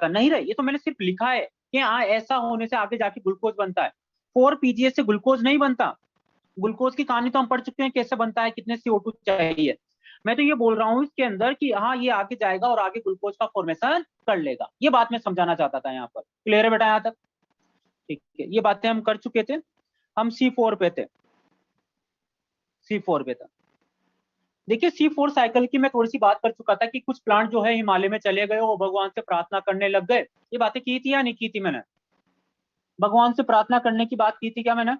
नहीं रहे, ये तो मैंने सिर्फ लिखा है कि हाँ ऐसा होने से आगे जाके ग्लूकोज बनता है। 4 PGS से ग्लूकोज नहीं बनता। ग्लूकोज की कहानी तो हम पढ़ चुके हैं, कैसे बनता है, कितने CO2 चाहिए। मैं तो ये बोल रहा हूँ इसके अंदर कि हाँ ये आगे जाएगा और आगे ग्लूकोज का फॉर्मेशन कर लेगा, ये बात मैं समझाना चाहता था यहाँ पर। क्लियर है बेटा यहाँ तक? ठीक है, ये बातें हम कर चुके थे। हम C4 पे थे, C4 पे था। देखिए C4 साइकिल की मैं थोड़ी सी बात कर चुका था कि कुछ प्लांट जो है हिमालय में चले गए, वो भगवान से प्रार्थना करने लग गए। ये बातें की थी या नहीं की थी मैंने? भगवान से प्रार्थना करने की बात की थी क्या मैंने?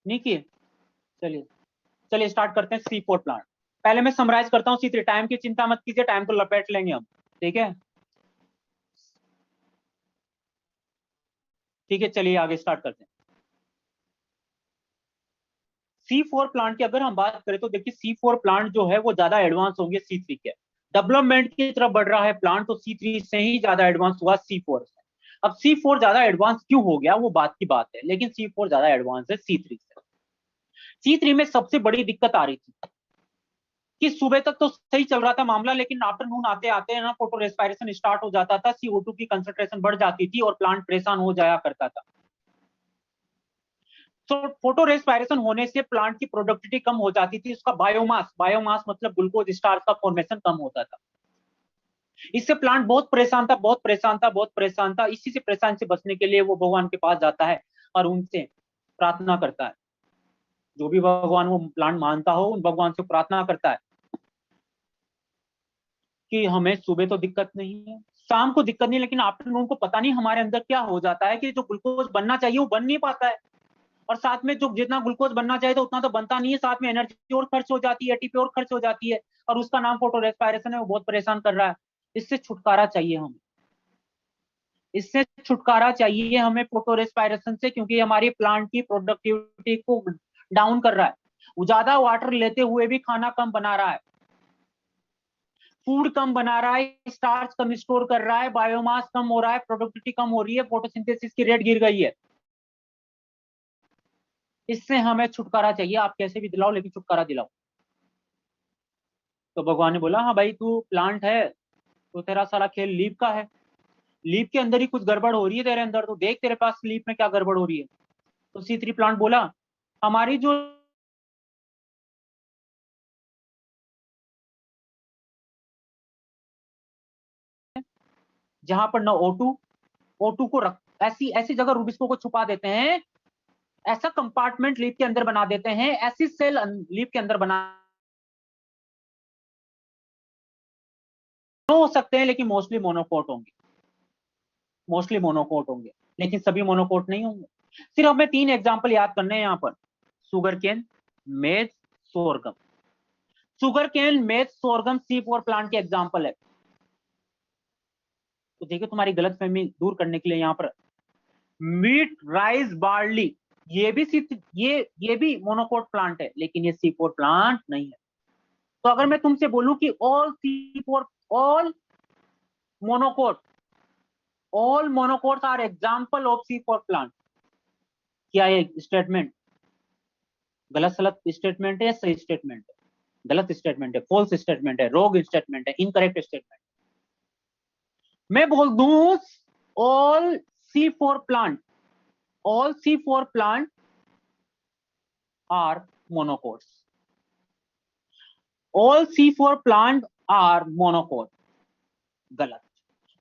नहीं की? चलिए, चलिए स्टार्ट करते हैं C4 प्लांट। पहले मैं समराइज करता हूँ C3। टाइम की चिंता मत कीजिए, टाइम को लपेट लेंगे हम। ठीक है, ठीक है, चलिए आगे स्टार्ट करते हैं। C4 प्लांट की अगर हम बात करें तो देखिए C4 प्लांट जो है वो ज्यादा एडवांस होंगे C3 के। डेवलपमेंट की तरफ बढ़ रहा है प्लांट, तो C3 से ही ज्यादा एडवांस हुआ C4 से। अब C4 ज्यादा एडवांस क्यों हो गया वो बात की बात है, लेकिन C4 ज्यादा एडवांस है C3 से। C3 में सबसे बड़ी दिक्कत आ रही थी कि सुबह तक तो सही चल रहा था मामला, लेकिन आफ्टरनून आते आते ना फोटो रेस्पायरेशन स्टार्ट हो जाता था, CO2 की कंसंट्रेशन बढ़ जाती थी और प्लांट परेशान हो जाया करता था। तो फोटो रेस्पायरेशन होने से प्लांट की प्रोडक्टिविटी कम हो जाती थी, उसका बायोमास, बायोमास मतलब ग्लूकोज स्टार्च का फॉर्मेशन कम होता था। इससे प्लांट बहुत परेशान था, बहुत परेशान था, बहुत परेशान था। इसी से परेशान से बचने के लिए वो भगवान के पास जाता है और उनसे प्रार्थना करता है। जो भी भगवान वो प्लांट मानता हो, उन भगवान से प्रार्थना करता है कि हमें सुबह तो दिक्कत नहीं है, शाम को दिक्कत नहीं, लेकिन आफ्टरनून को पता नहीं हमारे अंदर क्या हो जाता है कि जो ग्लूकोज बनना चाहिए वो बन नहीं पाता है। और साथ में जो जितना ग्लूकोज बनना चाहिए तो उतना तो बनता नहीं है, साथ में एनर्जी और खर्च हो जाती है, ATP और खर्च हो जाती है, और उसका नाम फोटो रेस्पायरेशन है, वो बहुत परेशान कर रहा है। इससे छुटकारा चाहिए हमें, इससे छुटकारा चाहिए हमें फोटो रेस्पायरेशन से, क्योंकि हमारी प्लांट की प्रोडक्टिविटी को डाउन कर रहा है। वो ज्यादा वाटर लेते हुए भी खाना कम बना रहा है, फूड कम बना रहा है, स्टार्च कम स्टोर कर रहा है, बायोमास कम हो रहा है, प्रोडक्टिविटी कम हो रही है, फोटोसिंथेसिस की रेट गिर गई है। इससे हमें छुटकारा चाहिए, आप कैसे भी दिलाओ लेकिन छुटकारा दिलाओ। तो भगवान ने बोला हाँ भाई तू प्लांट है, तो तेरा सारा खेल लीफ का है। लीफ के अंदर ही कुछ गड़बड़ हो रही है तेरे अंदर, तो देख तेरे पास लीफ में क्या गड़बड़ हो रही है। तो C3 प्लांट बोला हमारी जो जहां पर ना O2 को रख, ऐसी ऐसी जगह रूबिस्को को छुपा देते हैं, ऐसा कंपार्टमेंट लीफ के अंदर बना देते हैं, ऐसी सेल लीफ के अंदर बना हो सकते हैं, लेकिन मोस्टली मोनोकोट होंगे, मोस्टली मोनोकोट होंगे, लेकिन सभी मोनोकोट नहीं होंगे। सिर्फ हमें 3 एग्जाम्पल याद करने हैं यहाँ पर, सुगर केन, मेज, सोरगम। सुगर केन, मेज, सोरगम C4 प्लांट के एग्जाम्पल है। तो देखिए तुम्हारी गलतफहमी दूर करने के लिए यहाँ पर मीट, राइस, बार्ली, ये भी ये भी मोनोकोट प्लांट है, लेकिन ये C4 प्लांट नहीं है। तो अगर मैं तुमसे बोलूं कि all C4, all monocot, all monocots are example of C4 plant, क्या ये स्टेटमेंट गलत सलत स्टेटमेंट है या सही स्टेटमेंट है? गलत स्टेटमेंट है, फॉल्स स्टेटमेंट है, रोग स्टेटमेंट है, इनकरेक्ट स्टेटमेंट। मैं बोल दूं all C4 plant, all C4 plant are monocots, all C4 plant are monocot. गलत,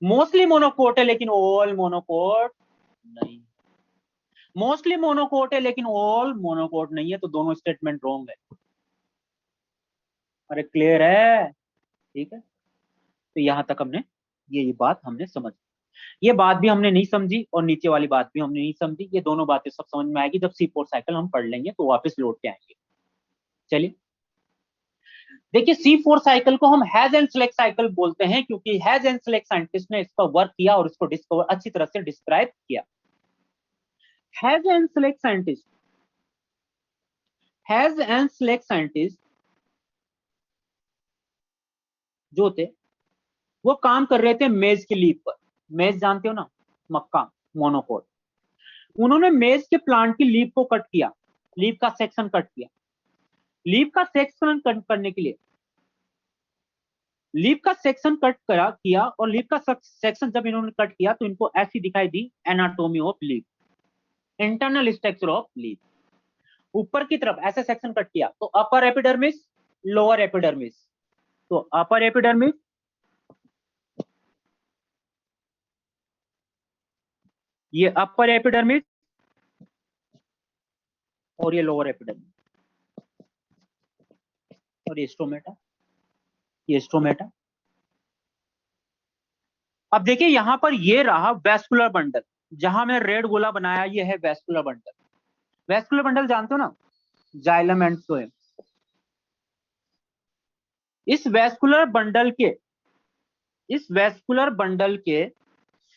मोस्टली मोनोकोट है लेकिन ऑल मोनोकोट नहीं, मोस्टली मोनोकोट है लेकिन ऑल मोनोकोट नहीं है, तो दोनों स्टेटमेंट रॉन्ग है। अरे क्लियर है? ठीक है, तो यहां तक हमने ये बात हमने समझ, ये बात भी हमने नहीं समझी और नीचे वाली बात भी हमने नहीं समझी, ये दोनों बातें सब समझ में आएगी जब C4 साइकिल हम पढ़ लेंगे, तो वापस लौट के आएंगे। चलिए देखिए C4 साइकिल को हम हैज एंड सेलेक्ट साइकिल बोलते हैं, क्योंकि हैज एंड सेलेक्ट साइंटिस्ट ने इसका वर्क किया और इसको डिस्कवर अच्छी तरह से डिस्क्राइब किया। Has and select scientist, has and select scientist जो थे वो काम कर रहे थे मेज की लीफ पर। मेज जानते हो ना, मक्का, मोनोकोट। उन्होंने मेज के प्लांट की लीफ को कट किया, लीफ का सेक्शन कट किया। लीफ का सेक्शन कट करने के लिए लीफ का सेक्शन कट करा किया, और लीफ का सेक्शन जब इन्होंने कट किया तो इनको ऐसी दिखाई दी anatomy of leaf, internal structure of leaf. ऊपर की तरफ ऐसे सेक्शन कट किया तो अपर एपिडर्मिस, लोअर एपिडर्मिस, तो अपर एपिडर्मिस, ये अपर एपिडर्मिस, और ये लोअर एपिडर्मिस, और ये स्टोमेटा, ये स्टोमेटा। अब देखिए यहां पर ये रहा वेस्कुलर बंडल, जहां मैं रेड गोला बनाया, ये है वेस्कुलर बंडल। वेस्कुलर बंडल जानते हो ना, जाइलम एंड फ्लोएम। इस वेस्कुलर बंडल के, इस वेस्कुलर बंडल के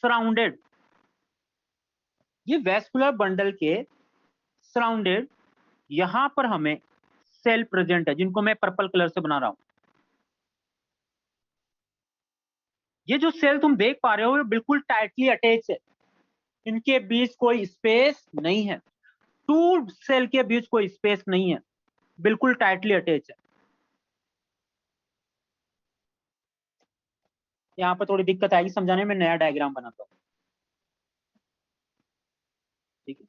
सराउंडेड, ये वेस्कुलर बंडल के सराउंडेड यहां पर हमें सेल प्रेजेंट है, जिनको मैं पर्पल कलर से बना रहा हूं। ये जो सेल तुम देख पा रहे हो ये बिल्कुल टाइटली अटैच है, इनके बीच कोई स्पेस नहीं है, टू सेल के बीच कोई स्पेस नहीं है, बिल्कुल टाइटली अटैच है। यहाँ पर थोड़ी दिक्कत आएगी समझाने में, नया डायग्राम बनाता हूँ, ठीक है।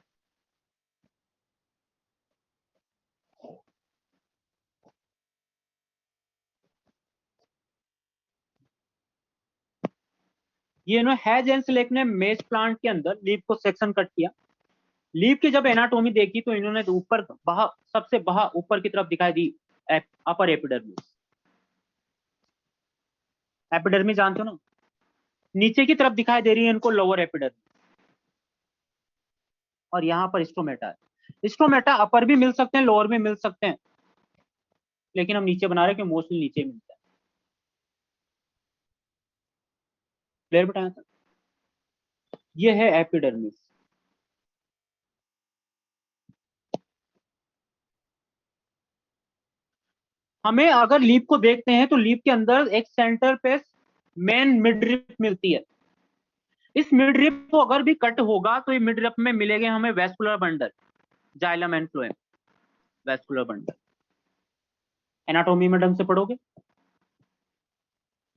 ये नो हैज एंड सिलेक्ट ने मेज प्लांट के अंदर लीफ को सेक्शन कट किया। लीफ की जब एनाटोमी देखी तो इन्होंने तो ऊपर बहा, सबसे बहा ऊपर की तरफ दिखाई दी अपर एपिडर्मिस। एपिडर्मिस जानते हो ना, नीचे की तरफ दिखाई दे रही है इनको लोअर एपिडर्मिस, और यहाँ पर स्टोमेटा है। स्टोमेटा अपर भी मिल सकते हैं, लोअर भी मिल सकते हैं, लेकिन हम नीचे बना रहे हैं कि मोस्टली नीचे मिलता है। क्लियर बेटा? यहाँ तक ये है एपिडर्मिस। हमें अगर लीफ को देखते हैं तो लीफ के अंदर एक सेंटर पे मेन मिडरिप मिलती है। इस मिडरिप को अगर भी कट होगा तो ये मिडरिप में मिलेंगे हमें vascular bundle, xylem and phloem, vascular bundle. Anatomy में ढंग से पढ़ोगे।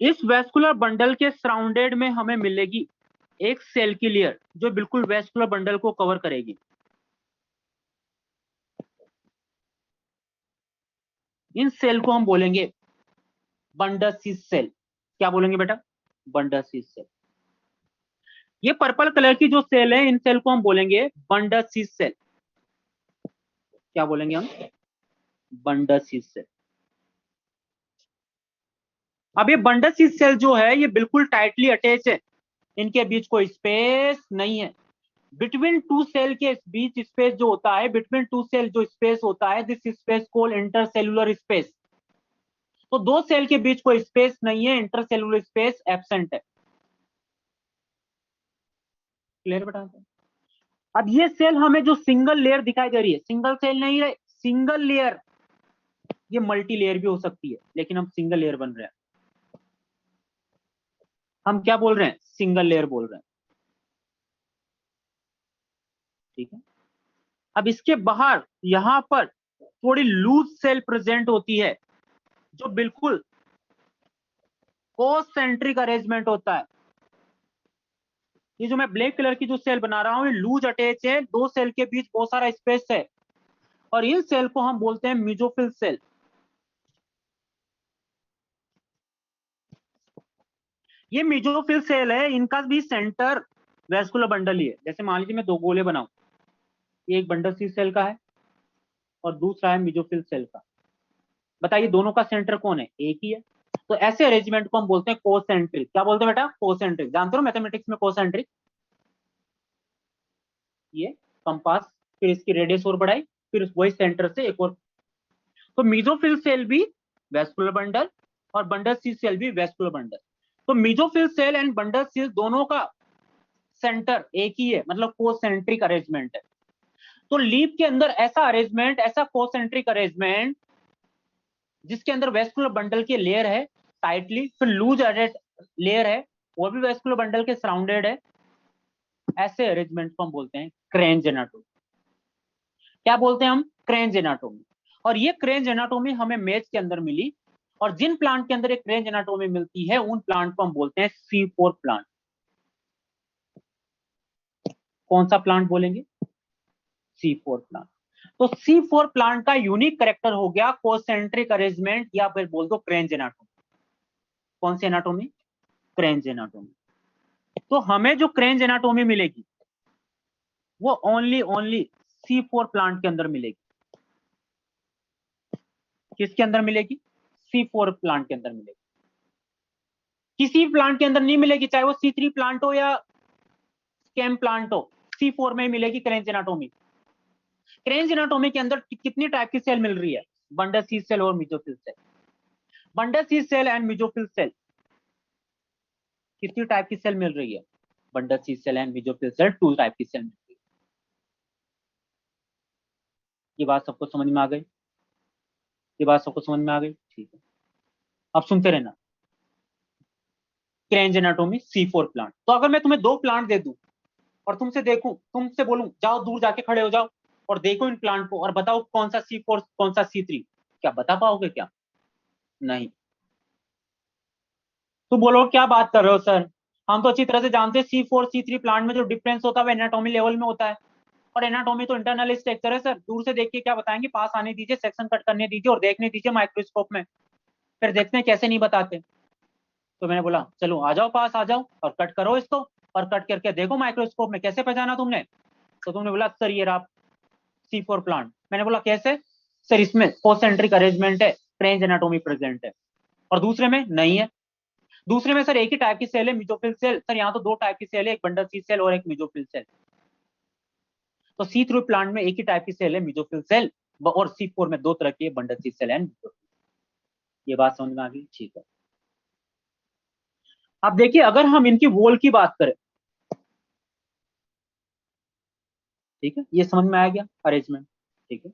इस वेस्कुलर बंडल के सराउंडेड में हमें मिलेगी एक सेल की लेयर, जो बिल्कुल वेस्कुलर बंडल को कवर करेगी। इन सेल को हम बोलेंगे बंडसिस सेल। क्या बोलेंगे बेटा? बंडसिस सेल। ये पर्पल कलर की जो सेल है, इन सेल को हम बोलेंगे बंडसिस सेल। क्या बोलेंगे हम? बंडसिस सेल। अब ये बंडसिस सेल जो है ये बिल्कुल टाइटली अटैच है, इनके बीच कोई स्पेस नहीं है। बिटवीन टू सेल के बीच स्पेस जो होता है, बिटवीन टू सेल जो स्पेस होता है, this space called intercellular space. तो दो सेल के बीच कोई स्पेस नहीं है, इंटरसेलुलर स्पेस एब्सेंट है। क्लियर बेटा? अब ये सेल हमें जो सिंगल लेयर दिखाई दे रही है, सिंगल सेल नहीं है, सिंगल लेयर, ये मल्टी लेयर भी हो सकती है, लेकिन हम सिंगल लेयर बन रहे हैं। हम क्या बोल रहे हैं? सिंगल लेयर बोल रहे हैं, ठीक है। अब इसके बाहर यहां पर थोड़ी लूज सेल प्रेजेंट होती है, जो बिल्कुल कोसेंट्रिक अरेंजमेंट होता है। ये जो मैं ब्लैक कलर की जो सेल बना रहा हूं, ये लूज अटैच है, दो सेल के बीच बहुत सारा स्पेस है, और इन सेल को हम बोलते हैं मीजोफिल सेल। ये मीजोफिल सेल है, इनका भी सेंटर वेस्कुलर बंडल ही है। जैसे मान लीजिए मैं दो गोले बनाऊं, ये एक बंडल सी सेल का है और दूसरा है मीजोफिल सेल का। बताइए दोनों का सेंटर कौन है? एक ही है। तो ऐसे अरेंजमेंट को हम बोलते हैं कोसेंट्रिक। क्या बोलते हैं बेटा? कोसेंट्रिक। जानते हो मैथमेटिक्स में कोसेंट्रिक? ये कंपास, फिर इसकी रेडियस और बढ़ाई, फिर वही सेंटर से एक और। तो मीजोफिल सेल भी वेस्कुलर बंडल और बंडल सी सेल भी वेस्कुलर बंडल। तो mesophyll cell and bundle cell दोनों का सेंटर एक ही है, मतलब कोसेंट्रिक अरेंजमेंट है। तो लीफ के अंदर ऐसा अरेंजमेंट, ऐसा कोसेंट्रिक अरेंजमेंट जिसके अंदर वेस्कुलर बंडल की लेयर है टाइटली, फिर लूज लेयर है, वो भी वेस्कुलर बंडल के सराउंडेड है। ऐसे अरेंजमेंट को हम बोलते हैं क्रेंज एनाटोमी। क्या बोलते हैं हम? क्रेंज एनाटोमी। और ये क्रेंज एनाटोमी हमें मेज के अंदर मिली, और जिन प्लांट के अंदर एक रेंज एनाटोमी मिलती है उन प्लांट को हम बोलते हैं C4 प्लांट। कौन सा प्लांट बोलेंगे? C4 plant. तो C4 प्लांट का यूनिक कैरेक्टर हो गया कोसेंट्रिक अरेंजमेंट या फिर बोल दो क्रेंज एनाटोमी। कौन सी एनाटोमी? क्रेंज एनाटोमी। तो हमें जो क्रेंज एनाटोमी मिलेगी वो ओनली C4 प्लांट के अंदर मिलेगी। किसके अंदर मिलेगी? C4 प्लांट के अंदर मिलेगी। किसी प्लांट के अंदर नहीं मिलेगी, चाहे वो C3 प्लांट हो या स्केम प्लांट हो, C4 में ही मिलेगी क्रेंज एनाटोमी। क्रेंज एनाटोमी के अंदर कितनी टाइप की सेल मिल रही है? बंडल सीड सेल और mesophyll cell. Bundle sheath cell and mesophyll cell कितनी टाइप की सेल मिल रही है? Bundle sheath cell and mesophyll cell 2 type की सेल मिल रही है। ये बात सबको समझ में आ गई? ये बात सबको समझ में आ गई? ठीक है, अब सुनते रहना। क्रेंज एनाटोमी C4 प्लांट। तो अगर मैं तुम्हें 2 प्लांट दे दूं और तुमसे बोलूं जाओ दूर जाके खड़े हो जाओ और देखो इन प्लांट को और बताओ कौन सा C4 कौन सा C3, क्या बता पाओगे क्या? नहीं। तो बोलो क्या बात कर रहे हो सर, हम तो अच्छी तरह से जानते हैं C4 C3 प्लांट में जो डिफरेंस होता है वो एनाटॉमी लेवल में होता है। और एनाटॉमी तो इंटरनल स्ट्रक्चर है सर, दूर से देख के क्या बताएंगे? पास आने दीजिए, सेक्शन कट करने दीजिए और देखने दीजिए माइक्रोस्कोप में, फिर देखते हैं कैसे नहीं बताते। तो मैंने बोला चलो आ जाओ, पास आ जाओ और कट करो इसको, और कट करके देखो माइक्रोस्कोप में कैसे पहचाना तुमने। तो तुमने बोला सर ये रहा C4 प्लांट। मैंने बोला कैसे? सर इसमें कोसेंट्रिक अरेंजमेंट है, क्रेंज एनाटोमी प्रेजेंट है। और दूसरे में नहीं है। दूसरे में सर एक ही टाइप की सेल है, मेसोफिल सेल। सर यहाँ तो 2 टाइप की सेल है, एक बंडल सीड सेल और एक मेसोफिल सेल। तो C3 प्लांट में एक ही टाइप की सेल है, मेसोफिल सेल, और C4 में 2 तरह की bundle sheath cell and mesophyll. ये बात समझ में आ गई? ठीक है। अब देखिए अगर हम इनकी वॉल की बात करें, ठीक है, ये समझ में आ गया अरेंजमेंट। ठीक है,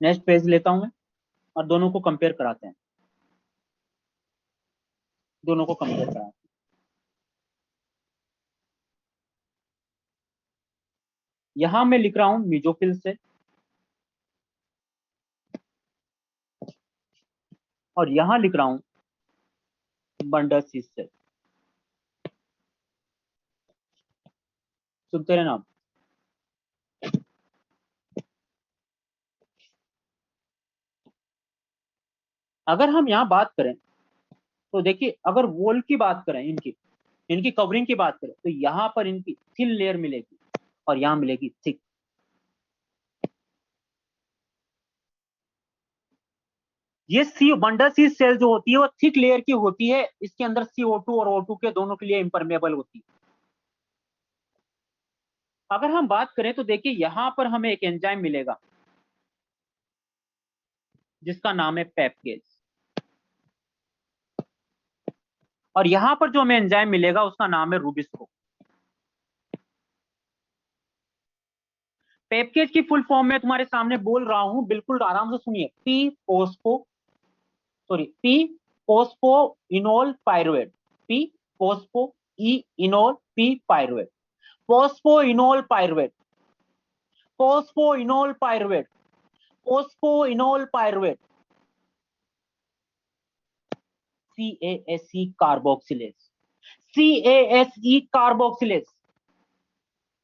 नेक्स्ट पेज लेता हूं मैं और दोनों को कंपेयर कराते हैं। दोनों को कंपेयर कराते हैं। यहां मैं लिख रहा हूं मेसोफिल सेल और यहां लिख रहा हूं बंडल सीड सेल। सुनते रहना आप। अगर हम यहां बात करें तो देखिए, अगर वॉल की बात करें, इनकी इनकी कवरिंग की बात करें, तो यहां पर इनकी थिन लेयर मिलेगी और यहां मिलेगी थिक। ये सी बंडल सीड सेल जो होती है वो थिक लेयर की होती है, इसके अंदर CO2 और O2 के दोनों के लिए इम्परमेबल होती है। अगर हम बात करें तो देखिए यहां पर हमें एक एंजाइम मिलेगा जिसका नाम है पेपकेज, और यहां पर जो हमें एंजाइम मिलेगा उसका नाम है रूबिस्को। पेपकेज की फुल फॉर्म में तुम्हारे सामने बोल रहा हूं, बिल्कुल आराम से सुनिए। P phospho enol pyruvate. P phospho E enol P pyruvate. Phospho enol pyruvate. Phospho enol pyruvate. Phospho enol pyruvate. CaSe carboxylase. CaSe carboxylase.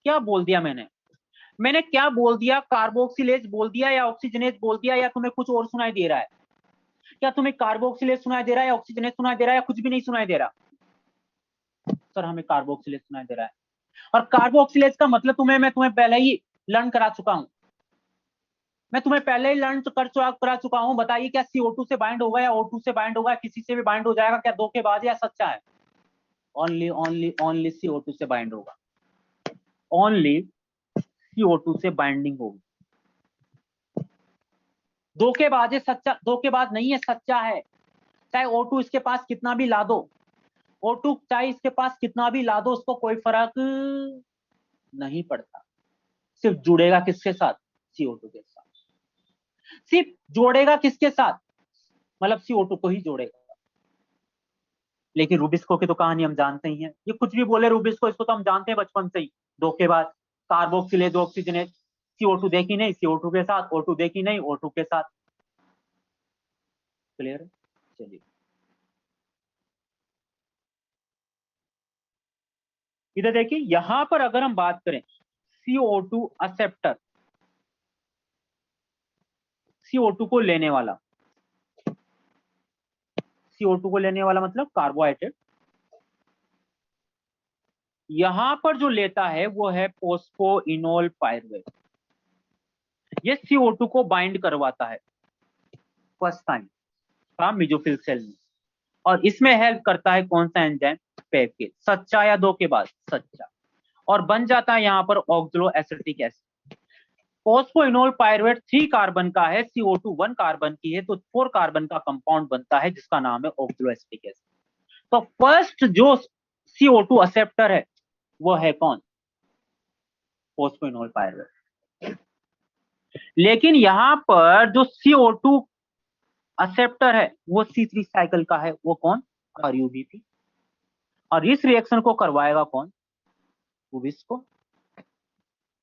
क्या बोल दिया मैंने क्या बोल दिया? कार्बोक्सिलेज बोल दिया या ऑक्सीजनेज बोल दिया, या तुम्हें कुछ और सुनाई दे रहा है? क्या तुम्हें कार्बोक्सिलेज सुनाई दे रहा है या ऑक्सीजनेज सुनाई दे रहा है या कुछ भी नहीं सुनाई दे रहा? सर हमें कार्बोक्सिलेज सुनाई दे रहा है। और कार्बोक्सिलेज का मतलब मैं तुम्हें पहले ही लर्न करा चुका हूं। मैं तुम्हें पहले ही लर्न करा चुका हूं। बताइए क्या CO2 से बाइंड होगा या O2 से बाइंड होगा, किसी से भी बाइंड हो जाएगा क्या? धोखेबाज या सच्चा है? ओनली ओनली ओनली CO2 से बाइंड होगा। ओनली CO2 से बाइंडिंग होगी। धोखेबाज है, सच्चा धोखेबाज नहीं है, सच्चा है। चाहे O2 इसके पास कितना भी ला दो, O2 चाहे इसके पास कितना भी ला दो, उसको कोई फर्क नहीं पड़ता। सिर्फ जुड़ेगा किसके साथ? CO2 के साथ। सिर्फ जोड़ेगा किसके साथ? मतलब CO2 को ही जोड़ेगा। लेकिन रूबिस्को की तो कहानी हम जानते ही हैं। ये कुछ भी बोले रूबिस्को, इसको तो हम जानते हैं बचपन से ही। धोखेबाज। Carboxylase oxygenase. CO2 देखी नहीं, CO2 के साथ। O2 देखी नहीं, O2 के साथ। क्लियर है? चलिए इधर देखिए, यहां पर अगर हम बात करें CO2 एक्सेप्टर, CO2 को लेने वाला, CO2 को लेने वाला मतलब कार्बोहाइड्रेट, यहां पर जो लेता है वो है फोस्फोइनोल पायरुवेट। ये CO2 को बाइंड करवाता है फर्स्ट टाइम मेसोफिल सेल में, और इसमें हेल्प करता है कौन सा एंजाइम, पेप्केज। सच्चा या दो के बाद सच्चा, और बन जाता है यहां पर oxalo acetic acid. Phosphoenol pyruvate 3 carbon का है, CO2 1 कार्बन की है, तो 4 कार्बन का कंपाउंड बनता है जिसका नाम है ऑक्सलो एसिटिक एसिड। तो फर्स्ट जो CO2 एक्सेप्टर है वो है कौन, फोस्फोइनोल पायरुवेट। लेकिन यहां पर जो CO2 एक्सेप्टर है वो C3 साइकिल का है, वो कौन, RUBP। और इस रिएक्शन को करवाएगा कौन, वो विस्को,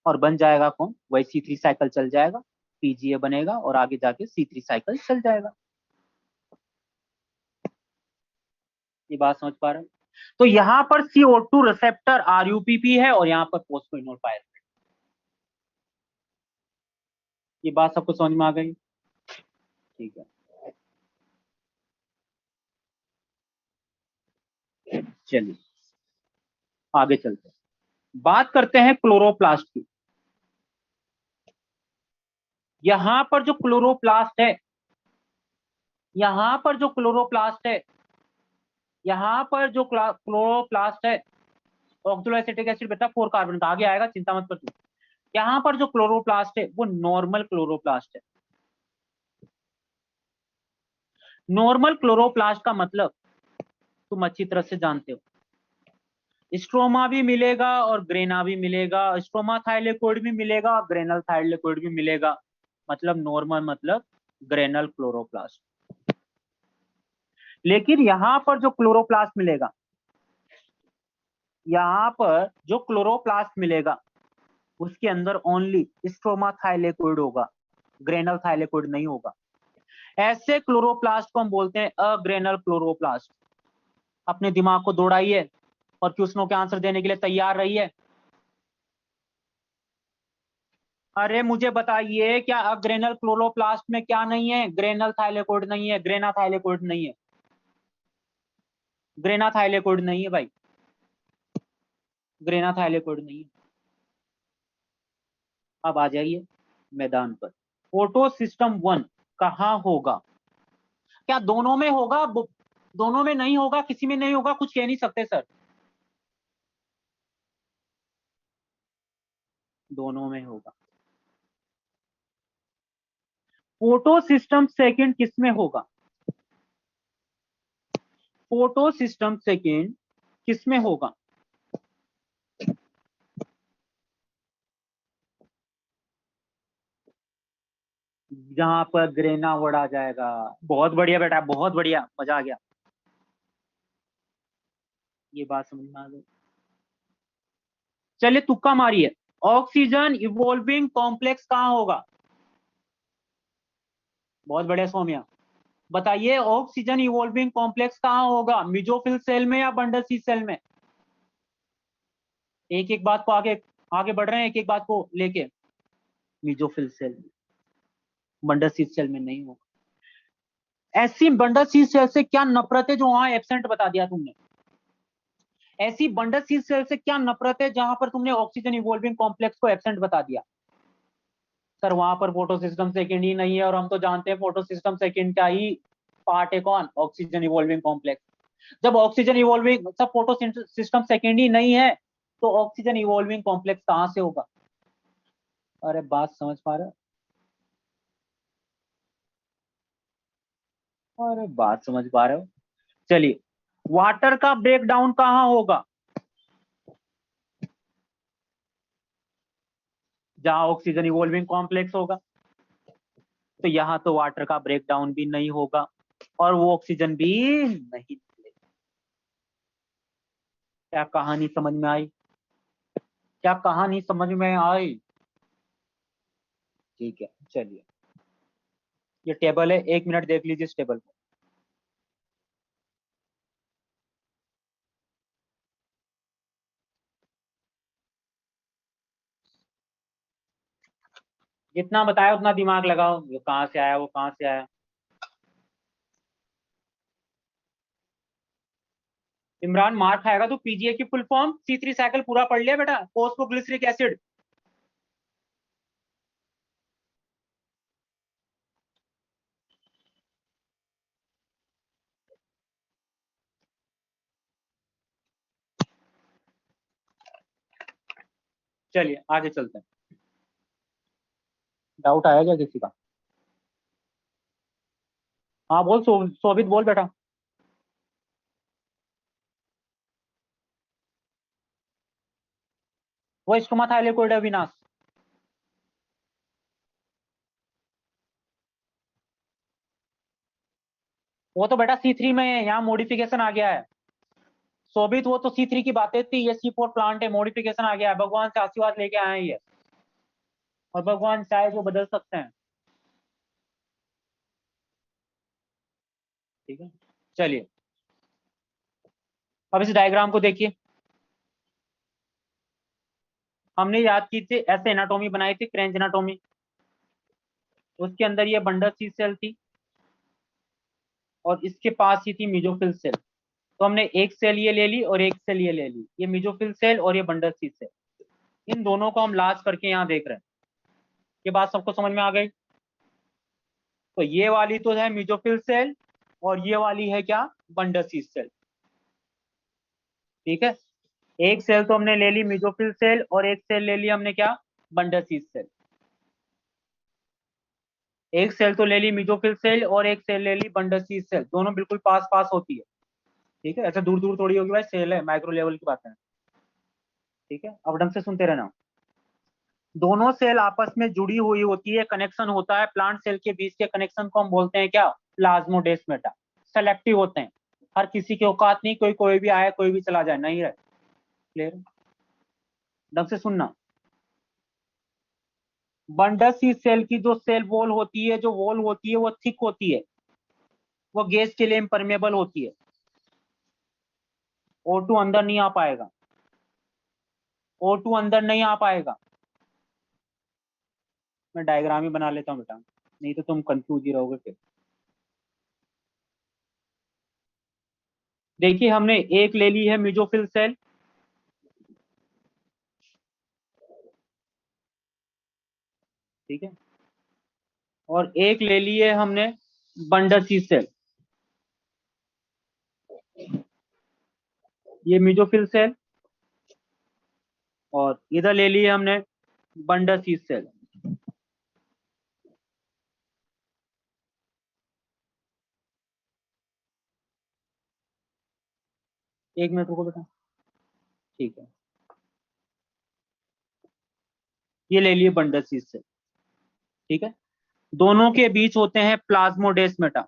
और बन जाएगा कौन, वही C3 साइकिल चल जाएगा, PGA बनेगा और आगे जाके C3 साइकिल चल जाएगा। ये बात समझ पा रहे हैं? तो यहां पर CO2 रिसेप्टर RUPP है और यहां पर फोस्फोइनोल पायरुवेट। ये बात सबको समझ में आ गई? ठीक है, चलिए आगे चलते हैं, बात करते हैं क्लोरोप्लास्ट की। यहां पर जो क्लोरोप्लास्ट है, यहां पर जो क्लोरोप्लास्ट है, यहां पर जो क्लोरोप्लास्ट है, ऑक्सलो एसिटिक एसिड बेटा 4 कार्बन का, आगे आएगा चिंता मत कर तू। यहां पर जो क्लोरोप्लास्ट है वो नॉर्मल क्लोरोप्लास्ट है। नॉर्मल क्लोरोप्लास्ट का मतलब तुम अच्छी तरह से जानते हो, स्ट्रोमा भी मिलेगा और ग्रेना भी मिलेगा, स्ट्रोमा थाइलेकोइड भी मिलेगा, ग्रेनल थाइलेकोइड भी मिलेगा, मतलब नॉर्मल मतलब ग्रेनल क्लोरोप्लास्ट। लेकिन यहां पर जो क्लोरोप्लास्ट मिलेगा, यहां पर जो क्लोरोप्लास्ट मिलेगा उसके अंदर ओनली स्ट्रोमा थाइलेकोइड होगा, ग्रेनल थाइलेकोइड नहीं होगा। ऐसे क्लोरोप्लास्ट को हम बोलते हैं अग्रेनल क्लोरोप्लास्ट। अपने दिमाग को दौड़ाइए और क्वेश्चनों के आंसर देने के लिए तैयार रहिए। अरे मुझे बताइए, क्या अग्रेनल क्लोरोप्लास्ट में क्या नहीं है, ग्रेनल थाइलेकोइड नहीं है, ग्रेना थाइलेकोइड नहीं है, ग्रेना थाइलेकोइड नहीं है भाई, ग्रेना थाइलेकोइड नहीं है। अब आ जाइए मैदान पर, फोटो सिस्टम 1 कहाँ होगा, क्या दोनों में होगा, दोनों में नहीं होगा, किसी में नहीं होगा, कुछ कह नहीं सकते सर? दोनों में होगा। फोटो सिस्टम सेकंड किस में होगा, फोटो सिस्टम सेकंड किस में होगा, जहां पर ग्रेना वर्ड आ जाएगा। बहुत बढ़िया बेटा, बहुत बढ़िया, मजा आ गया। ये बात समझ में आ गई। चलिए तुक्का मारिए, ऑक्सीजन इवॉल्विंग कॉम्प्लेक्स कहाँ होगा? बहुत बढ़िया सौम्या, बताइए ऑक्सीजन इवॉल्विंग कॉम्प्लेक्स कहाँ होगा, मिजोफिल सेल में या बंडल सी सेल में? एक एक बात को आगे आगे बढ़ रहे हैं, एक एक बात को लेके। मिजोफिल सेल में, बंडल सी सेल में नहीं होगा। ऐसी बंडल सी सेल से क्या नफरत है जो वहां एब्सेंट बता दिया तुमने? ऐसी बंडल सी सेल से क्या नफरत है जहां पर तुमने ऑक्सीजन इवॉल्विंग कॉम्प्लेक्स को एब्सेंट बता दिया? सर वहां पर फोटो सिस्टम सेकंड ही नहीं है, और हम तो जानते हैं फोटो सिस्टम सेकंड का ही पार्ट है कौन, ऑक्सीजन इवॉल्विंग कॉम्प्लेक्स। जब ऑक्सीजन इवॉल्विंग, सब फोटो सिस्टम सेकंड ही नहीं है तो ऑक्सीजन इवॉल्विंग कॉम्प्लेक्स कहां से होगा? अरे बात समझ पा रहे हो, अरे बात समझ पा रहे हो? चलिए, वाटर का ब्रेकडाउन कहां होगा, जहां ऑक्सीजन इवॉल्विंग कॉम्प्लेक्स होगा। तो यहाँ तो वाटर का ब्रेकडाउन भी नहीं होगा और वो ऑक्सीजन भी नहीं मिलेगा। क्या कहानी समझ में आई, क्या कहानी समझ में आई? ठीक है, चलिए, ये टेबल है, 1 मिनट देख लीजिए इस टेबल को। जितना बताया उतना दिमाग लगाओ, ये कहाँ से आया वो कहाँ से आया। इमरान मार खाएगा तो पीजीए की फुल फॉर्म C3 साइकिल पूरा पढ़ लिया बेटा, फोस्फोग्लिसरिक एसिड। चलिए आगे चलते हैं। डाउट आया क्या किसी का? हाँ बोल, शोभित बोल बेटा। वो स्टोमाथाइलेकोइड विनाश। वो तो बेटा C3 में है, यहाँ मॉडिफिकेशन आ गया है। शोभित वो तो C3 की बातें थी, ये C4 प्लांट है, मॉडिफिकेशन आ गया है, भगवान से आशीर्वाद लेके आए हैं ये, और भगवान चाहे जो बदल सकते हैं। ठीक है, चलिए अब इस डायग्राम को देखिए। हमने याद की थी ऐसे एनाटोमी बनाई थी, क्रेंच एनाटोमी। उसके अंदर ये बंडल सी सेल थी और इसके पास ही थी मिजोफिल सेल। तो हमने एक सेल ये ले ली और एक सेल ये ले ली, ये मिजोफिल सेल और ये बंडल सी सेल। इन दोनों को हम लाज करके यहाँ देख रहे हैं। ये बात सबको समझ में आ गई? तो ये वाली तो है मिजोफिल सेल और ये वाली है क्या, बंडल सी सेल। ठीक है, एक सेल तो हमने ले ली मिजोफिल सेल और एक सेल ले ली हमने क्या, बंडल सी सेल। एक सेल तो ले ली मिजोफिल सेल और एक सेल ले ली बंडल सी सेल, दोनों बिल्कुल पास पास होती है। ठीक है, ऐसे दूर दूर थोड़ी होगी भाई, सेल है, माइक्रो लेवल की बात है। ठीक है, अब ढंग से सुनते रहना। दोनों सेल आपस में जुड़ी हुई होती है, कनेक्शन होता है, प्लांट सेल के बीच के कनेक्शन को हम बोलते हैं क्या, प्लाज्मोडेस्माटा। सेलेक्टिव होते हैं, हर किसी की औकात नहीं, कोई कोई भी आए कोई भी चला जाए, नहीं रहे। क्लियर? ढंग से सुनना। बंडल सी सेल की जो सेल वॉल होती है, जो वॉल होती है वो थिक होती है, वो गैस के लिए इम्परमेबल होती है, O2 अंदर नहीं आ पाएगा, O2 अंदर नहीं आ पाएगा। मैं डायग्राम ही बना लेता हूँ बेटा, नहीं तो तुम कंफ्यूज ही रहोगे फिर। देखिए हमने एक ले ली है मिजोफिल सेल, ठीक है, और एक ले ली है हमने बंडल सी सेल, ये मिजोफिल सेल, और इधर ले ली है हमने बंडल सी सेल। एक मिनट रुको बेटा। ठीक है, ये ले लिए बंडल सी सेल। ठीक है, दोनों के बीच होते हैं प्लाज्मोडेस्माटा।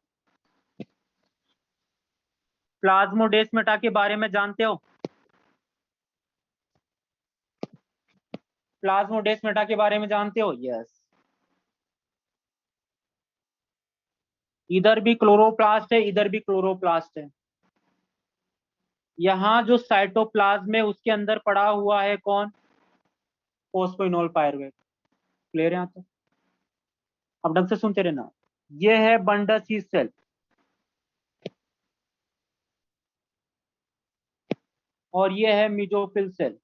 प्लाज्मोडेस्माटा के बारे में जानते हो? प्लाज्मोडेस्माटा के बारे में जानते हो? यस। इधर भी क्लोरोप्लास्ट है, इधर भी क्लोरोप्लास्ट है। यहाँ जो साइटोप्लाज्म है उसके अंदर पड़ा हुआ है कौन, फोस्फोइनोल पायरुवेट। क्लियर है यहाँ तक? अब ढंग से सुनते रहना। ये है बंडल सी सेल और ये है mesophyll cell.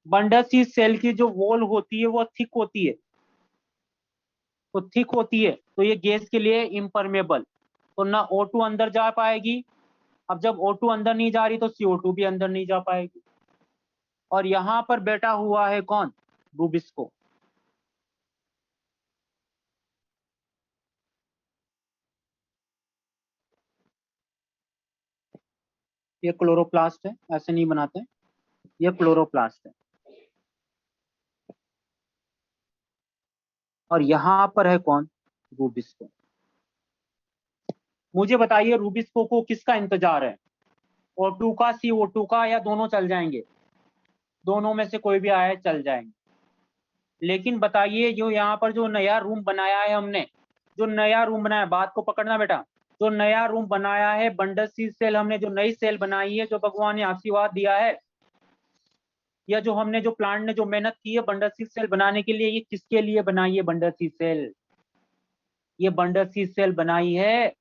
Bundle sheath cell की जो वॉल होती है वो थिक होती है, तो थिक होती है तो ये गैस के लिए इम्परमेबल, तो ना O2 अंदर जा पाएगी। अब जब O2 अंदर नहीं जा रही तो CO2 भी अंदर नहीं जा पाएगी। और यहाँ पर बैठा हुआ है कौन, रूबिस्को। ये क्लोरोप्लास्ट है, ऐसे नहीं बनाते, ये क्लोरोप्लास्ट है। और यहाँ पर है कौन, रूबिस्को। मुझे बताइए रूबिस्को को किसका इंतजार है, O2 का, CO2 का, या दोनों चल जाएंगे? दोनों में से कोई भी आए चल जाएंगे। लेकिन बताइए जो यहाँ पर जो नया रूम बनाया है हमने, जो नया रूम बनाया, बात को पकड़ना बेटा, जो नया रूम बनाया है बंडल सी सेल, हमने जो नई सेल बनाई है, जो भगवान ने आशीर्वाद दिया है, या जो हमने जो प्लांट ने जो मेहनत की है बंडल सीड सेल बनाने के लिए, ये किसके लिए बनाई है बंडल सीड सेल? ये बंडल सीड सेल बनाई है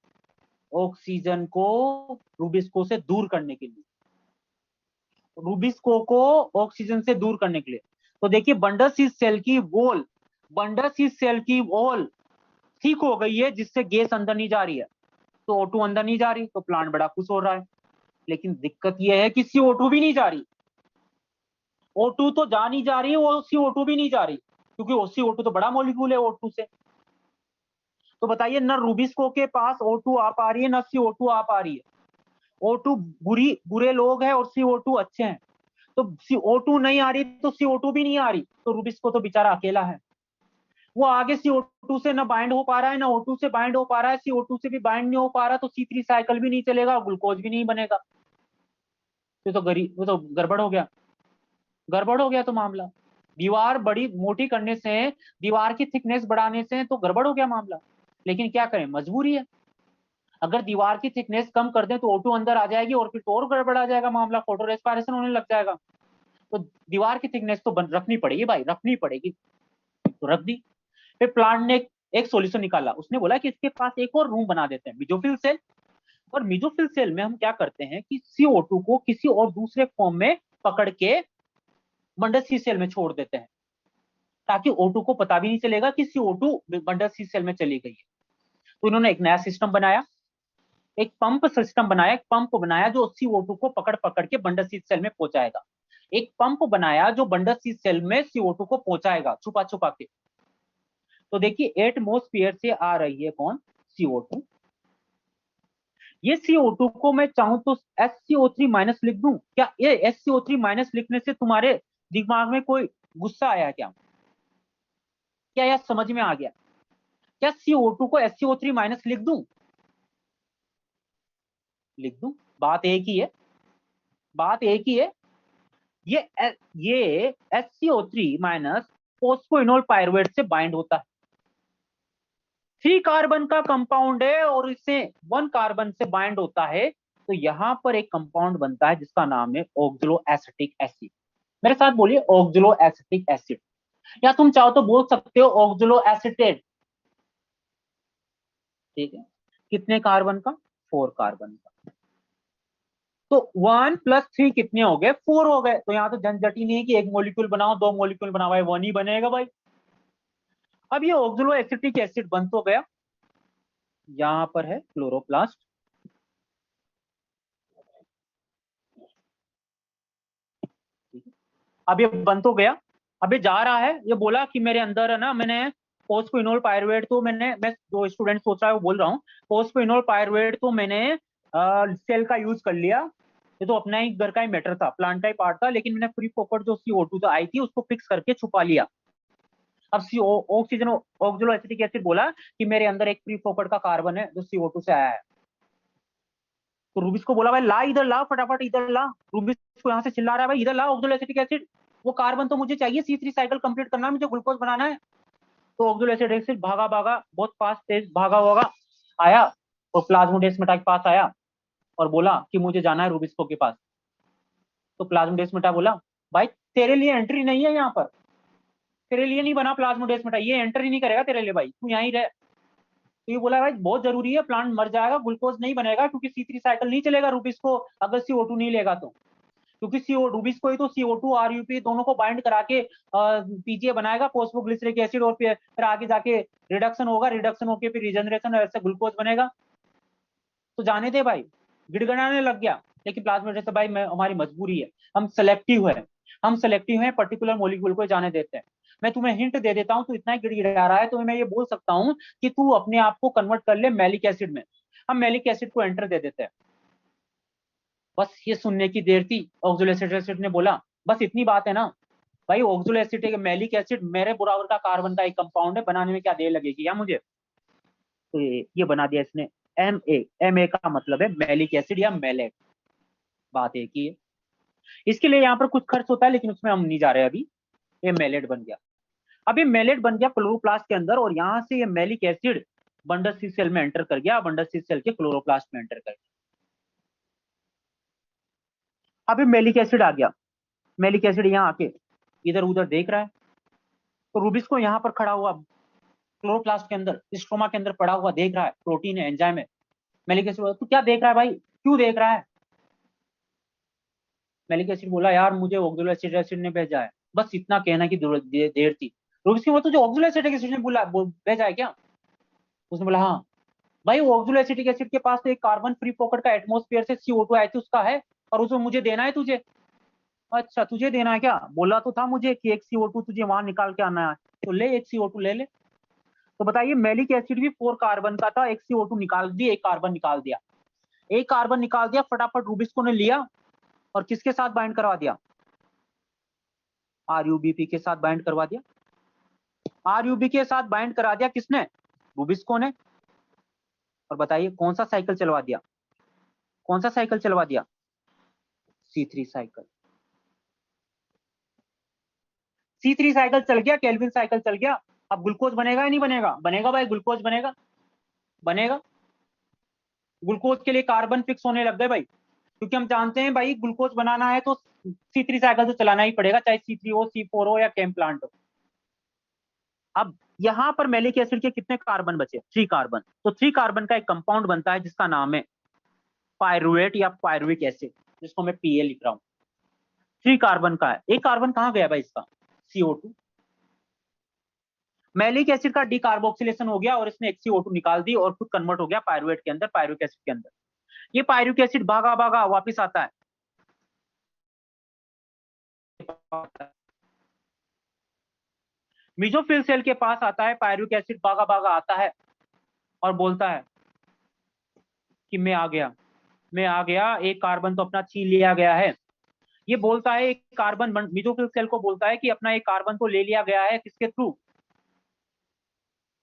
ऑक्सीजन को रूबिस्को से दूर करने के लिए, रूबिस्को को ऑक्सीजन से दूर करने के लिए। तो देखिए बंडल सीड सेल की वॉल, बंडल सीड सेल की वॉल ठीक हो गई है, जिससे गैस अंदर नहीं जा रही है, तो O2 अंदर नहीं जा रही, तो प्लांट बड़ा खुश हो रहा है। लेकिन दिक्कत यह है कि CO2 भी नहीं जा रही, O2 तो जा नहीं जा रही है, वो CO2 भी नहीं जा रही, क्योंकि CO2 तो बड़ा मॉलिक्यूल है O2 से। तो बताइए न रूबिस्को के पास O2 आ पा रही है, न CO2 आ पा रही है। O2 बुरे लोग हैं और CO2 अच्छे हैं, तो CO2 नहीं आ रही तो CO2 भी नहीं आ रही, तो रूबिस्को तो बेचारा अकेला है। वो आगे CO2 से ना बाइंड हो पा रहा है, ना O2 से बाइंड हो पा रहा है, CO2 से भी बाइंड नहीं हो पा रहा, तो C3 साइकिल भी नहीं चलेगा, ग्लूकोज भी नहीं बनेगा। वो तो गड़बड़ हो गया, गड़बड़ हो गया तो मामला। दीवार बड़ी मोटी करने से, दीवार की थिकनेस बढ़ाने से तो गड़बड़ हो गया मामला। लेकिन क्या करें, मजबूरी है। अगर दीवार की थिकनेस कम कर दें तो O2 अंदर आ जाएगी और फिर तो और गड़बड़ा जाएगा मामला, फोटो रेस्पिरेशन होने लग जाएगा। तो दीवार की थिकनेस तो रखनी पड़ेगी भाई, रखनी पड़ेगी, तो रख दी। फिर प्लांट ने एक सॉल्यूशन निकाला, उसने बोला कि इसके पास एक और रूम बना देते हैं, मेसोफिल सेल। और मेसोफिल सेल में हम क्या करते हैं कि CO2 को किसी और दूसरे फॉर्म में पकड़ के बंडल सी सेल में छोड़ देते हैं, ताकि O2 को पता भी नहीं चलेगा कि CO2 बंडल सी सेल में चली गई है। तो इन्होंने एक नया सिस्टम बनाया, एक पंप सिस्टम बनाया, एक पंप बनाया जो CO2 को पकड़ पकड़ के बंडल सी सेल में पहुंचाएगा। एक पंप बनाया जो बंडल सी सेल में CO2 को पहुंचाएगा छुपा छुपा के। तो देखिए एटमोस्फियर से आ रही है कौन? CO2। ये CO2 को मैं चाहूं तो SCO3 माइनस लिख दूं क्या? ये SCO3 माइनस लिखने से तुम्हारे दिमाग में कोई गुस्सा आया क्या? क्या यह समझ में आ गया? क्या CO2 को SCO3 माइनस लिख दूं? लिख दूं? बात एक ही है, बात एक ही है। ये SCO3 माइनस फॉस्फोइनोल पायरुवेट से बाइंड होता है। 3 कार्बन का कंपाउंड है और इसे 1 कार्बन से बाइंड होता है, तो यहां पर एक कंपाउंड बनता है जिसका नाम है ऑक्सलो एसिटिक एसिड। मेरे साथ बोलिए ऑक्सलो एसिटिक एसिड, या तुम चाहो तो बोल सकते हो ऑक्सलो एसिटेट। ठीक है, कितने कार्बन का? 4 कार्बन का। तो 1 + 3 कितने हो गए? 4 हो गए। तो यहाँ तो झंझट ही नहीं है कि एक मॉलिक्यूल बनाओ, 2 मॉलिक्यूल बनाओ, भाई 1 ही बनेगा भाई। अब ये ऑक्सलो एसिटिक एसिड बन तो गया, यहां पर है क्लोरोप्लास्ट। अब ये बन तो गया, अब ये जा रहा है, ये बोला कि मेरे अंदर है ना, मैंने फॉस्फोइनोल पायरुवेट तो मैं जो स्टूडेंट सोच रहा है वो बोल रहा हूँ, फॉस्फोइनोल पायरुवेट तो मैंने सेल का यूज कर लिया। ये तो अपना ही घर का ही मैटर था, प्लांट का ही पार्ट था, लेकिन मैंने फ्री फोकट जो CO2 तो आई थी उसको फिक्स करके छुपा लिया। अब सी ऑक्सीजन ऑक्सलो एसिटिक एसिड बोला कि मेरे अंदर एक फ्री फोकट का कार्बन है जो CO2 से आया है। तो रूबिस को बोला भाई ला, इधर ला, फटाफट इधर ला। रूबिस को यहाँ से चिल्ला रहा है भाई इधर ला ऑक्सलो एसिटिक एसिड, वो कार्बन तो मुझे चाहिए, C3 साइकिल कंप्लीट करना है, मुझे ग्लूकोज बनाना है। तो ऑक्सलो एसिटिक एसिड भागा भागा, बहुत फास्ट तेज भागा होगा, आया और प्लाज्मोडेस्माटा के पास आया और बोला कि मुझे जाना है रूबिस्को के पास। तो प्लाज्मोडेस्माटा बोला भाई तेरे लिए एंट्री नहीं है यहाँ पर, तेरे लिए नहीं बना प्लाज्मोडेस्माटा, ये एंट्री नहीं करेगा तेरे लिए भाई, तू यहीं रह। तो ये बोला भाई बहुत जरूरी है, प्लांट मर जाएगा, ग्लूकोज नहीं बनेगा, क्योंकि C3 साइकिल नहीं चलेगा रूबिस को अगर CO2 नहीं लेगा तो। क्योंकि रूबिस को ही तो CO2 RUP दोनों को बाइंड करा के PGA बनाएगा, फॉस्फोग्लिसरिक एसिड, और फिर आगे जाके रिडक्शन होगा, रिडक्शन होकर फिर रिजनरेशन, ऐसे ग्लूकोज बनेगा। तो जाने दे भाई, गिड़गड़ाने लग गया। लेकिन प्लाज्मा से भाई हमारी मजबूरी है, हम सेलेक्टिव है, हम सेलेक्टिव है, पर्टिकुलर मॉलिक्यूल को जाने देते हैं। मैं तुम्हें हिंट दे देता हूं, तू इतना गिड़गिड़ा रहा है तो मैं ये बोल सकता हूं कि तू अपने आप को कन्वर्ट कर ले मैलिक एसिड में। हम मैलिक एसिड को एंटर दे देते हैं। बस ये सुनने की देर थी, ऑक्सलो एसिड ने बोला बस इतनी बात है ना भाई, ऑक्सलो एसिड मैलिक एसिड मेरे बराबर का कार्बन का एक कंपाउंड है, बनाने में क्या देर लगेगी या मुझे। तो ये बना दिया इसने Ma का मतलब है मैलिक एसिड या मैलेट, बात एक ही है। इसके लिए यहाँ पर कुछ खर्च होता है लेकिन उसमें हम नहीं जा रहे अभी। ये मैलेट बन गया, अब ये मैलेट बन गया क्लोरोप्लास्ट के अंदर, और यहाँ से ये malic acid bundle sheath cell में एंटर कर गया, बंडल सी सेल के क्लोरोप्लास्ट में एंटर कर गया। अब ये मैलिक एसिड आ गया, मैलिक एसिड यहाँ आके इधर उधर देख रहा है, तो रूबिस को यहाँ पर खड़ा हुआ क्लोरोप्लास्ट के अंदर, स्ट्रोमा के अंदर पड़ा हुआ देख रहा है, प्रोटीन है, एंजाइम है। मैलिक एसिड बोला तू क्या देख रहा है भाई, क्यों देख रहा है? मैलिक एसिड बोला यार मुझे ऑक्सैलिक एसिड ने भेजा है, बस इतना कहना की जरूरत देर थी। रूबिस की बोला तुझे ऑक्सैलिक एसिड ने भेजा है क्या? उसने बोला हाँ। भाई ऑक्सैलिक एसिड के पास तो एक कार्बन फ्री पॉकेट का एटमॉस्फेयर से CO2 आया थी उसका है, और उसमें मुझे देना है तुझे। अच्छा तुझे देना है क्या, बोला तो था मुझे कि एक CO2 तुझे वहां निकाल के आना है, तो ले एक CO2 ले ले। तो बताइए मैलिक एसिड भी 4 कार्बन का था, एक CO2 निकाल दिया, एक कार्बन निकाल दिया, एक कार्बन निकाल दिया, फटाफट रूबिस्को ने लिया और किसके साथ बाइंड करवा दिया, RUBP के साथ बाइंड करवा दिया। RUB के साथ बाइंड करा दिया किसने, रूबिस्को ने। और बताइए कौन सा साइकिल चलवा दिया, कौन सा साइकिल चलवा दिया, C3 साइकिल। C3 साइकिल चल गया, केल्विन साइकिल चल गया। अब ग्लूकोज बनेगा या नहीं बनेगा, बनेगा भाई, ग्लूकोज बनेगा, बनेगा। ग्लूकोज के लिए कार्बन फिक्स होने लग गए भाई, क्योंकि हम जानते हैं भाई ग्लूकोज बनाना है तो C3 साइकिल तो चलाना ही पड़ेगा, चाहे C3 हो, C4 हो या केम प्लांट हो। अब यहां पर मैलिक एसिड के कितने कार्बन बचे, 3 कार्बन। तो 3 कार्बन का एक कंपाउंड बनता है जिसका नाम है पायरुवेट या पायरुविक एसिड, जिसको मैं PA लिख रहा हूं। 3 कार्बन का है, एक कार्बन कहां गया भाई इसका, CO2। मैलिक एसिड का डिकार्बोक्सिलेशन हो गया और इसने एक CO2 निकाल दी और खुद कन्वर्ट हो गया पायरुवेट के अंदर, पायरुविक एसिड के अंदर। ये पायरुविक एसिड भागा भागा वापिस आता है, मीजोफिल सेल के पास आता है, पायरुविक एसिड भागा भागा आता है और बोलता है कि मैं आ गया, मैं आ गया, एक कार्बन तो अपना छीन लिया गया है। ये बोलता है एक कार्बन, मीजोफिल सेल को बोलता है कि अपना एक कार्बन तो ले लिया गया है, किसके थ्रू,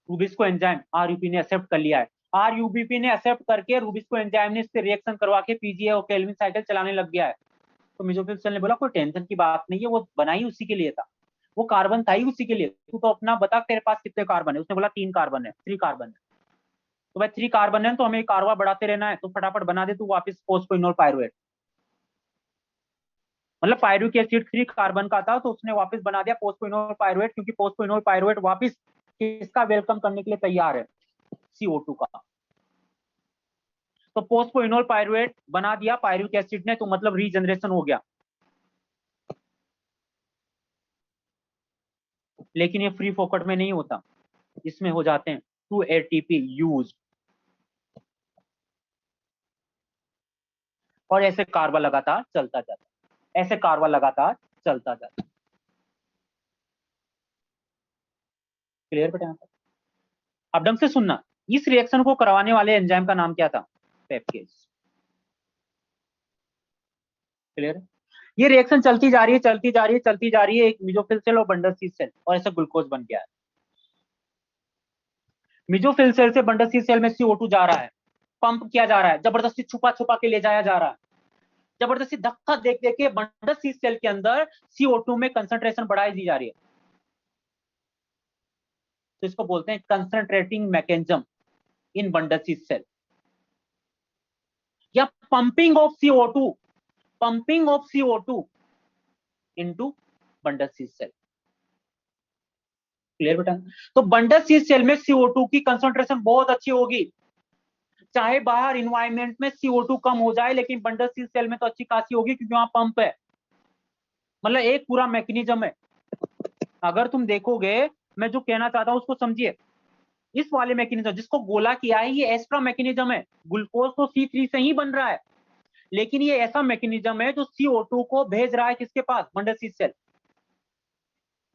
रूबिस्को एंजाइम, RUP ने एक्सेप्ट कर लिया है। RUBP ने एक्सेप्ट करके रूबिस्को एंजाइम ने इससे रिएक्शन करवा के PGA और केल्विन साइकिल चलाने लग गया है। तो मीजोफिल सेल ने बोला कोई टेंशन की बात नहीं है, वो बनाई उसी के लिए था, वो कार्बन था ही उसी के लिए, तू तो अपना बता तेरे पास कितने कार्बन है। उसने बोला 3 कार्बन है, 3 कार्बन है। तो भाई 3 कार्बन है तो हमें कार्बा बढ़ाते रहना है, तो फटाफट बना दे तू वापस फोस्फोइनोल पायरुवेट। मतलब पायरुविक एसिड 3 कार्बन का था तो उसने वापस बना दिया फोस्फोइनोल पायरुवेट, क्योंकि फोस्फोइनोल पायरुवेट वापस किसका वेलकम करने के लिए तैयार है, CO2 का। तो फोस्फोइनोल पायरुवेट बना दिया पायरुविक एसिड ने, तो मतलब रीजनरेशन हो गया। लेकिन ये फ्री फोकट में नहीं होता, इसमें हो जाते हैं 2 ATP यूज, और ऐसे कार्बन लगातार चलता जाता, ऐसे कार्बन लगातार चलता जाता। क्लियर बेटा? अब ढंग से सुनना, इस रिएक्शन को करवाने वाले एंजाइम का नाम क्या था, पेप्केज। क्लियर? ये रिएक्शन चलती जा रही है, चलती जा रही है, चलती जा रही है, एक मीजोफिल सेल और बंडल सील सेल, और ऐसा ग्लूकोज बन गया है। मीजोफिल सेल से बंडल सील सेल में CO2 जा रहा है, पंप किया जा रहा है, जबरदस्ती छुपा छुपा के ले जाया जा रहा है, जबरदस्ती धक्का देख देख के बंडल सील सेल के अंदर CO2 में कंसंट्रेशन बढ़ाई दी जा रही है। तो इसको बोलते हैं concentrating mechanism in bundle sheath cell, या pumping of CO2, pumping of CO2 into bundle sheath cell. Clear बेटा? तो बंडल सील सेल में CO2 की कंसंट्रेशन बहुत अच्छी होगी, चाहे बाहर इन्वायरमेंट में CO2 कम हो जाए, लेकिन बंडल सील सेल में तो अच्छी खासी होगी क्योंकि वहां पंप है। मतलब एक पूरा मैकेनिज्म है। अगर तुम देखोगे, मैं जो कहना चाहता हूं उसको समझिए, इस वाले मैकेनिज्म जिसको गोला किया है ये एक्स्ट्रा मैकेनिज्म है, ग्लूकोज तो C3 से ही बन रहा है, लेकिन ये ऐसा मैकेनिज्म है जो CO2 को भेज रहा है किसके पास, बंडल सील सेल।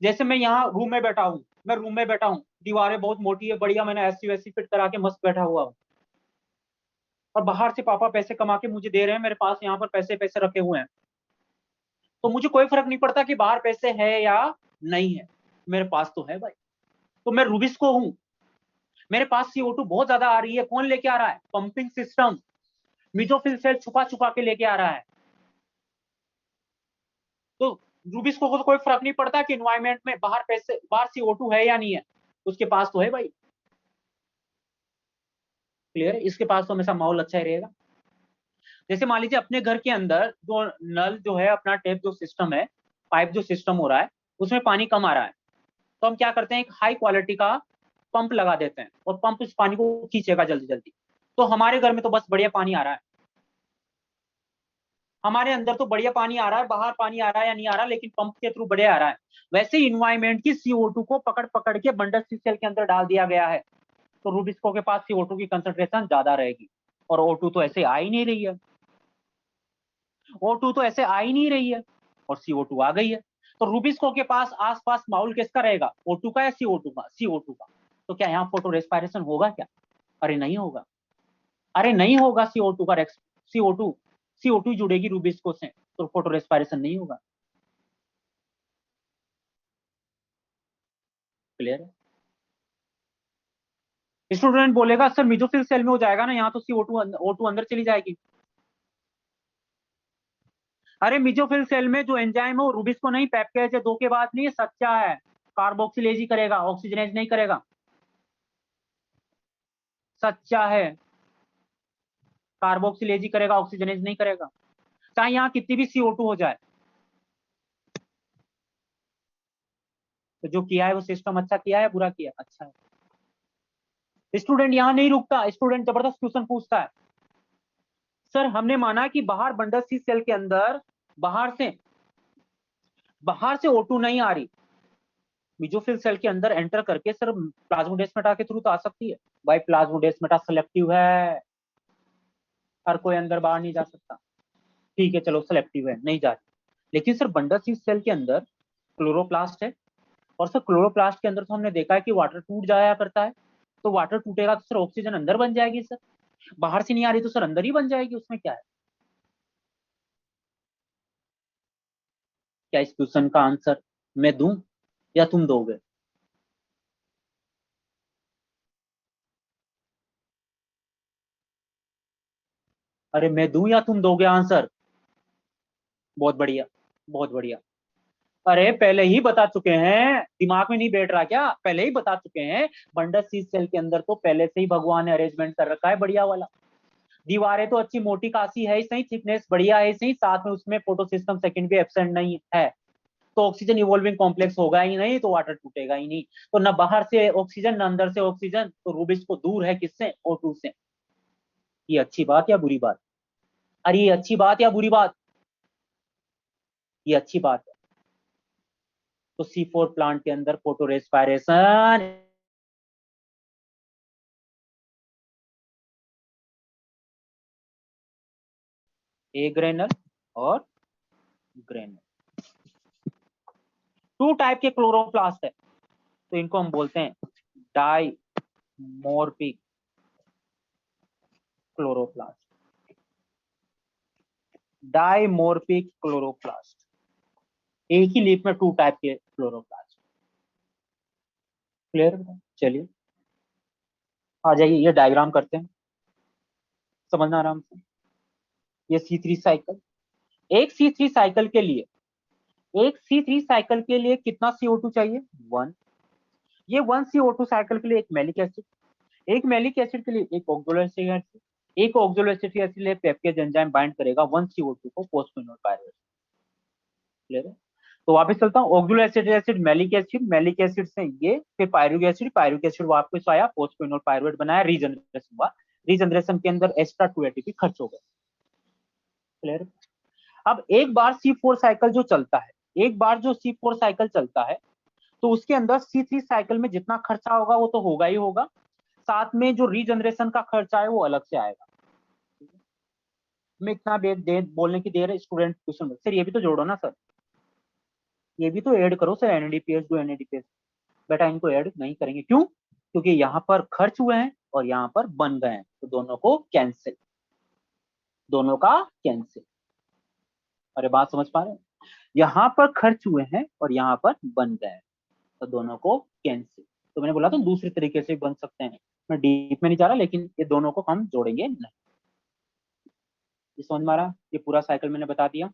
जैसे मैं यहाँ रूम में बैठा हूँ, मैं रूम में बैठा हूँ, दीवारें बहुत मोटी है, बढ़िया, मैंने ऐसी वैसी फिट करा के मस्त बैठा हुआ हूँ, और बाहर से पापा पैसे कमा के मुझे दे रहे हैं, मेरे पास यहाँ पर पैसे पैसे रखे हुए हैं, तो मुझे कोई फर्क नहीं पड़ता कि बाहर पैसे है या नहीं है, मेरे पास तो है भाई। तो मैं रूबिस्को हूं, मेरे पास CO2 बहुत ज्यादा आ रही है, कौन लेके आ रहा है, पंपिंग सिस्टम, मीजोफिल सेल छुपा छुपा के लेके आ रहा है। तो रूबिस्को को तो कोई फर्क नहीं पड़ता कि एनवायरमेंट में बाहर पैसे, बाहर CO2 है या नहीं है, उसके पास तो है भाई। क्लियर है? इसके पास तो हमेशा माहौल अच्छा ही रहेगा। जैसे मान लीजिए अपने घर के अंदर जो नल जो है, अपना टेप जो सिस्टम है, पाइप जो सिस्टम हो रहा है उसमें पानी कम आ रहा है, तो हम क्या करते हैं, एक हाई क्वालिटी का पंप लगा देते हैं और पंप इस पानी को खींचेगा जल्दी जल्दी। तो हमारे घर में तो बस बढ़िया पानी आ रहा है, हमारे अंदर तो बढ़िया पानी आ रहा है, बाहर पानी आ रहा है या नहीं आ रहा, लेकिन पंप के थ्रू बढ़िया आ रहा है। वैसे ही इन्वायरमेंट की CO2 को पकड़ पकड़ के बंडल सी सेल के अंदर डाल दिया गया है, तो रूबिस्को के पास CO2 की कंसंट्रेशन ज्यादा रहेगी, और O2 तो ऐसे आ ही नहीं रही है, O2 तो ऐसे आ ही नहीं रही है, और CO2 आ गई है। तो रूबिस्को के पास आसपास माहौल किसका रहेगा, O2 का या CO2 का, CO2 का। तो क्या यहाँ फोटो रेस्पायरेशन होगा क्या? अरे नहीं होगा, अरे नहीं होगा, CO2 का CO2 CO2 जुड़ेगी रूबिस्को से, तो फोटो रेस्पायरेशन नहीं होगा। क्लियर है? स्टूडेंट बोलेगा सर मिजोफिल सेल में हो जाएगा ना, यहाँ तो O2 अंदर चली जाएगी। अरे मिजोफिल सेल में जो एंजाइम है वो रूबिस्को नहीं, पेप्टाइड है, दो के बाद नहीं, सच्चा है, कार्बोक्सिलेज ही करेगा, ऑक्सीजनेज नहीं करेगा, सच्चा है, कार्बोक्सिलेज ही करेगा, ऑक्सीजनेज नहीं करेगा, चाहे यहाँ कितनी भी CO2 हो जाए। तो जो किया है वो सिस्टम अच्छा किया है, बुरा किया, अच्छा है। स्टूडेंट यहाँ नहीं रुकता, स्टूडेंट जबरदस्त क्वेश्चन पूछता है, सर हमने माना कि बाहर बंडल सी सेल के अंदर बाहर से O2 नहीं आ रही, मिजोफिल सेल के अंदर एंटर करके सर प्लाज्मोडेस्माटा के थ्रू तो आ सकती है। भाई प्लाज्मोडेस्माटा सिलेक्टिव है, हर कोई अंदर बाहर नहीं जा सकता, ठीक है चलो सिलेक्टिव है, नहीं जा रही। लेकिन सर बंडल सी सेल के अंदर क्लोरोप्लास्ट है, और सर क्लोरोप्लास्ट के अंदर तो हमने देखा है कि वाटर टूट जाया करता है, तो वाटर टूटेगा तो सर ऑक्सीजन अंदर बन जाएगी सर, बाहर से नहीं आ रही तो सर अंदर ही बन जाएगी, उसमें क्या है? क्या इस क्वेश्चन का आंसर मैं दूं या तुम दोगे? अरे मैं दूं या तुम दोगे आंसर? बहुत बढ़िया, बहुत बढ़िया। अरे पहले ही बता चुके हैं, दिमाग में नहीं बैठ रहा क्या, पहले ही बता चुके हैं, बंडल सीज सेल के अंदर तो पहले से ही भगवान ने अरेंजमेंट कर रखा है बढ़िया वाला। दीवारें तो अच्छी मोटी कासी है ही सही, थिकनेस बढ़िया है ही सही, साथ में उसमें फोटो सिस्टम सेकंड भी एब्सेंट नहीं है, तो ऑक्सीजन इवॉल्विंग कॉम्प्लेक्स होगा ही नहीं, तो वाटर टूटेगा ही नहीं। तो न बाहर से ऑक्सीजन न अंदर से ऑक्सीजन, तो रूबिस को दूर है किससे, O2 से। ये अच्छी बात या बुरी बात? अरे ये अच्छी बात या बुरी बात? ये अच्छी बात है। तो C4 प्लांट के अंदर फोटो रेस्पायरेशन, ए ग्रेनल और ग्रेनल, टू टाइप के क्लोरोप्लास्ट है, तो इनको हम बोलते हैं डाइमोर्फिक क्लोरोप्लास्ट, डाइमोर्फिक क्लोरोप्लास्ट, एक ही लीफ में टू टाइप के क्लोरोप्लास्ट। क्लियर? चलिए आ जाइए, ये डायग्राम करते हैं, समझना आराम से। ये C3 साइकिल, एक C3 साइकिल के लिए, एक C3 साइकिल के लिए कितना CO2 चाहिए, 1। ये 1 CO2 साइकिल के लिए एक मैलिक एसिड, एक मैलिक एसिड के लिए एक ऑक्सोलोएसिटिक एसिड, एक ऑक्सोलोएसिटिक एसिड लिए पेप्टाइड एंजाइम बाइंड करेगा 1 CO2 को फॉस्फेनोल पायरुवेट। क्लियर है? तो वापस चलता हूँ, ऑक्सोलोएसिटिक एसिड, मैलिक एसिड से ये, फिर पायरुविक एसिड वापस आया, फॉस्फेनोल पायरुवेट बनाया, रीजनरेशन हुआ, रीजनरेशन के अंदर एक्स्ट्रा 2 ATP खर्च हो गए। क्लियर? अब एक बार C4 साइकिल जो चलता है, एक बार जो C4 साइकिल चलता है, तो उसके अंदर C3 साइकिल में जितना खर्चा होगा वो तो होगा ही होगा, साथ में जो रीजनरेशन का खर्चा है वो अलग से आएगा। मैं इतना बोलने की देर है, स्टूडेंट क्वेश्चन सर ये भी तो जोड़ो ना सर, ये भी तो ऐड करो सर, NADPH टू NADPH। बेटा इनको ऐड नहीं करेंगे, क्यों? क्योंकि यहाँ पर खर्च हुए हैं और यहाँ पर बन गए हैं, तो दोनों को कैंसिल, दोनों का कैंसिल। अरे बात समझ पा रहे हैं? यहाँ पर खर्च हुए हैं और यहाँ पर बन गए हैं, तो दोनों को कैंसिल। तो मैंने बोला था दूसरे तरीके से बन सकते हैं, मैं डीप में नहीं जा रहा, लेकिन ये दोनों को हम जोड़ेंगे नहीं। ये समझ में आ रहा? ये पूरा साइकिल मैंने बता दिया,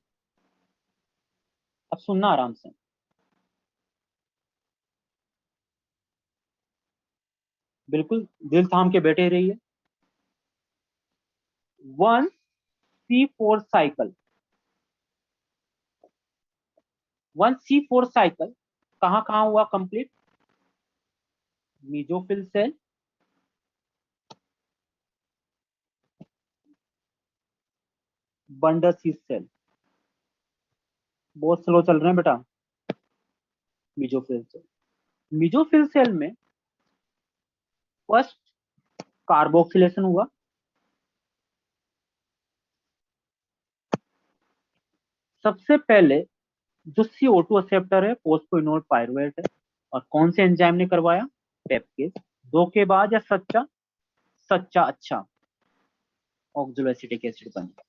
अब सुनना आराम से, बिल्कुल दिल थाम के बैठे रहिए। 1 C4 साइकिल, 1C4 साइकिल कहाँ कहाँ हुआ complete? Mesophyll cell, bundle sheath cell. बहुत स्लो चल रहे हैं बेटा। मीजोफिल सेल, मीजोफिल सेल में फर्स्ट कार्बोक्सिलेशन हुआ, सबसे पहले जो CO2 एक्सेप्टर है फोस्फोइनोल पायरुवेट है, और कौन से एंजाइम ने करवाया? पेप्टेज। धोखेबाज या सच्चा? सच्चा। अच्छा, ऑक्सोलोएसिटिक एसिड बन गया।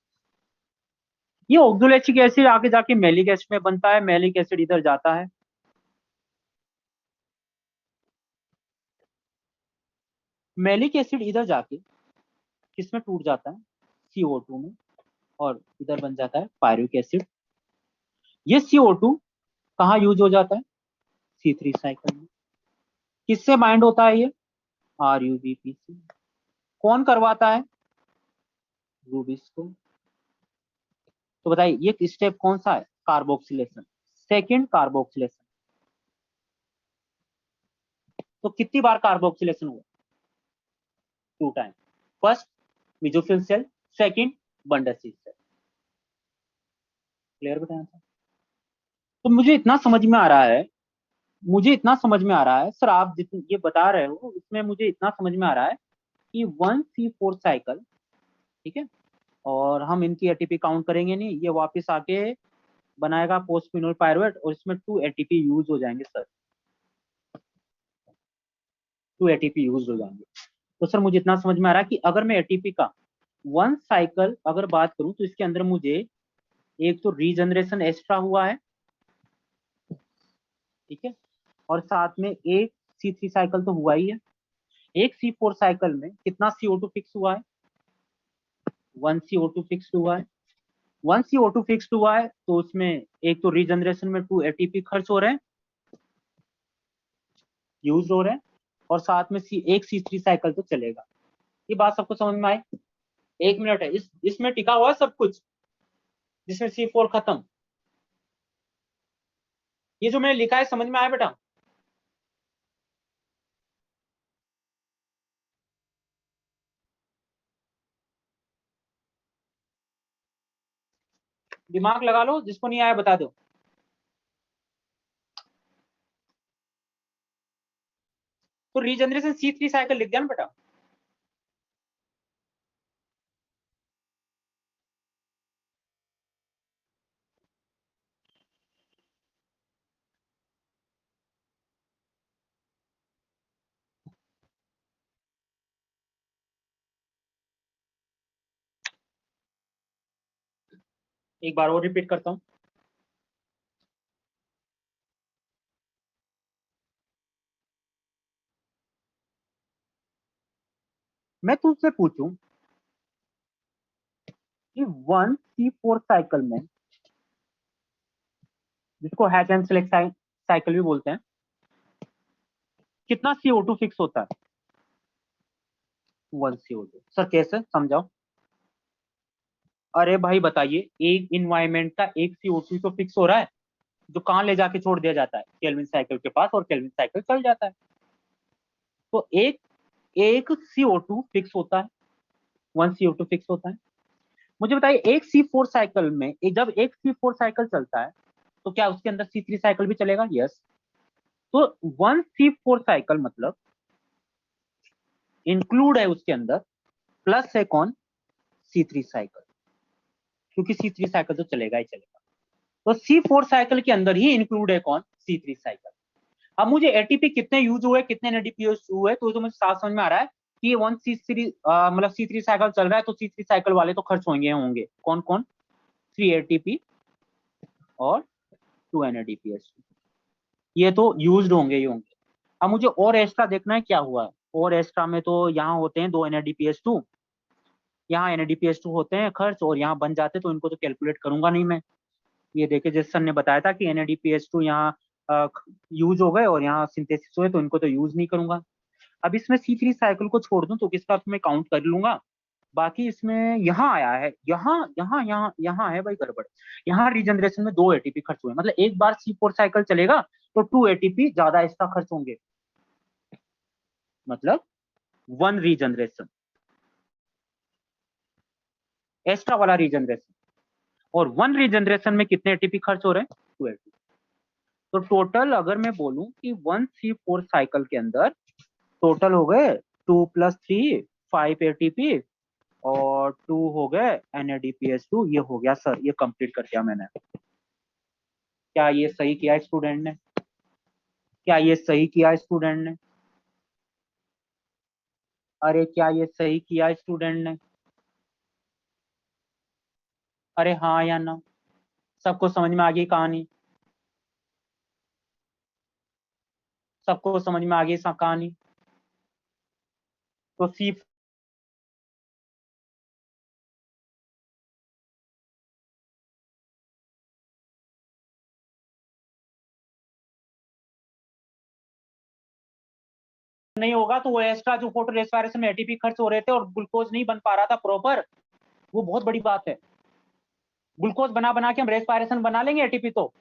ये ऑक्सोलोएसिटिक एसिड आगे जाके मैलिक एसिड में बनता है, मैलिक एसिड इधर जाता है, मैलिक एसिड इधर जाके किसमें टूट जाता है? CO2 में, और इधर बन जाता है पायरुविक एसिड। ये CO2 कहाँ यूज हो जाता है? C3 साइकिल में। किससे बाइंड होता है ये? RuBP से। कौन करवाता है? रूबिस को। तो बताइए ये स्टेप कौन सा है? Carboxylation, second carboxylation. तो कितनी बार कार्बोक्सिलेशन हुआ? 2 time. First mesophyll cell, second bundle sheath cell. Clear बेटा आंसर? तो मुझे इतना समझ में आ रहा है, मुझे इतना समझ में आ रहा है सर, आप जितनी ये बता रहे हो इसमें मुझे इतना समझ में आ रहा है कि 1C4 साइकिल, ठीक है, और हम इनकी एटीपी काउंट करेंगे नहीं, ये वापस आके बनाएगा फोस्फिनोल पायरुवेट, और इसमें 2 एटीपी यूज हो जाएंगे सर, 2 एटीपी यूज हो जाएंगे। तो सर मुझे इतना समझ में आ रहा है कि अगर मैं एटीपी का 1 साइकिल अगर बात करूं तो इसके अंदर मुझे एक तो रीजनरेशन एक्स्ट्रा हुआ है, ठीक है, और साथ में एक C3 साइकिल तो हुआ ही है। एक C4 साइकिल में कितना CO2 फिक्स हुआ है? 1 CO2 फिक्स हुआ है। 1 CO2 फिक्स हुआ है तो उसमें एक तो रीजनरेशन में 2 एटीपी खर्च हो रहे हैं, यूज हो रहे हैं, और साथ में एक C3 साइकिल तो चलेगा। ये बात सबको समझ में आई? 1 मिनट है, इसमें टिका हुआ है सब कुछ, जिसमें C4 खत्म। ये जो मैंने लिखा है समझ में आया बेटा? दिमाग लगा लो, जिसको नहीं आया बता दो। तो रीजनरेशन C3 साइकिल लिख दिया ना बेटा? एक बार और रिपीट करता हूं। मैं तुमसे पूछूं कि 1C4 साइकिल में, जिसको हैच एंड सेलेक्ट साइकिल भी बोलते हैं, कितना CO2 फिक्स होता है? 1 CO2। सर कैसे, समझाओ। अरे भाई बताइए, एक इन्वायरमेंट का एक CO2 तो फिक्स हो रहा है, जो कहाँ ले जाके छोड़ दिया जाता है? केल्विन साइकिल के पास, और केल्विन साइकिल चल जाता है। तो एक एक CO2 फिक्स होता है, 1 CO2 फिक्स होता है। मुझे बताइए एक C4 साइकिल में, जब एक C4 साइकिल चलता है तो क्या उसके अंदर C3 साइकिल भी चलेगा? यस। तो 1C4 साइकिल मतलब इंक्लूड है उसके अंदर, प्लस है कौन? C3 साइकिल, क्योंकि C3 साइकिल तो चलेगा ही चलेगा। तो C4 साइकिल के अंदर ही इंक्लूड है कौन? C3 cycle. अब मुझे एटीपी कितने यूज हुए, कितने एनएडीपीएस हुए, तो मुझे साफ समझ में आ रहा है कि 1C3 मतलब C3 साइकिल चल रहा है, तो C3 साइकिल वाले तो खर्च होंगे होंगे। कौन कौन? 3 ATP और 2 NADPH, ये तो यूज होंगे ही होंगे। अब मुझे और एक्स्ट्रा देखना है क्या हुआ है। और एक्स्ट्रा में तो यहाँ होते हैं 2 NADPH2, यहाँ NADPH2 होते हैं खर्च, और यहाँ बन जाते, तो इनको तो कैलकुलेट करूंगा नहीं मैं। ये देखिए जिस सर ने बताया था कि NADPH2 यहाँ यूज हो गए और यहाँ सिंथेसिस हुए, तो इनको तो यूज नहीं करूंगा। अब इसमें C3 साइकिल को छोड़ दूं तो किसका मैं काउंट कर लूंगा? बाकी इसमें यहाँ आया है, यहाँ है भाई गड़बड़। यहाँ रीजनरेशन में 2 एटीपी खर्च हुए, मतलब एक बार C4 साइकिल चलेगा तो 2 एटीपी ज्यादा इसका खर्च होंगे, मतलब 1 रीजनरेशन, एक्स्ट्रा वाला रीजनरेशन। और 1 रीजनरेशन में कितने एटीपी खर्च हो रहे हैं? 2 एटीपी। तो टोटल अगर मैं बोलूं कि 1C4 साइकिल के अंदर टोटल हो गए 2 + 3 5 एटीपी और 2 हो गए NADPH2। ये हो गया सर, ये कंप्लीट कर दिया मैंने। क्या ये सही किया स्टूडेंट ने? क्या ये सही किया स्टूडेंट ने? अरे क्या ये सही किया स्टूडेंट ने? अरे हाँ या ना? सबको समझ में आ गई कहानी? सबको समझ में आ गई कहानी? तो सी नहीं होगा तो वो एक्स्ट्रा जो फोटो रेस्पिरेशन में एटीपी खर्च हो रहे थे और ग्लूकोज नहीं बन पा रहा था प्रॉपर, वो बहुत बड़ी बात है। ग्लूकोज बना बना के हम रेस्पिरेशन बना लेंगे एटीपी, तो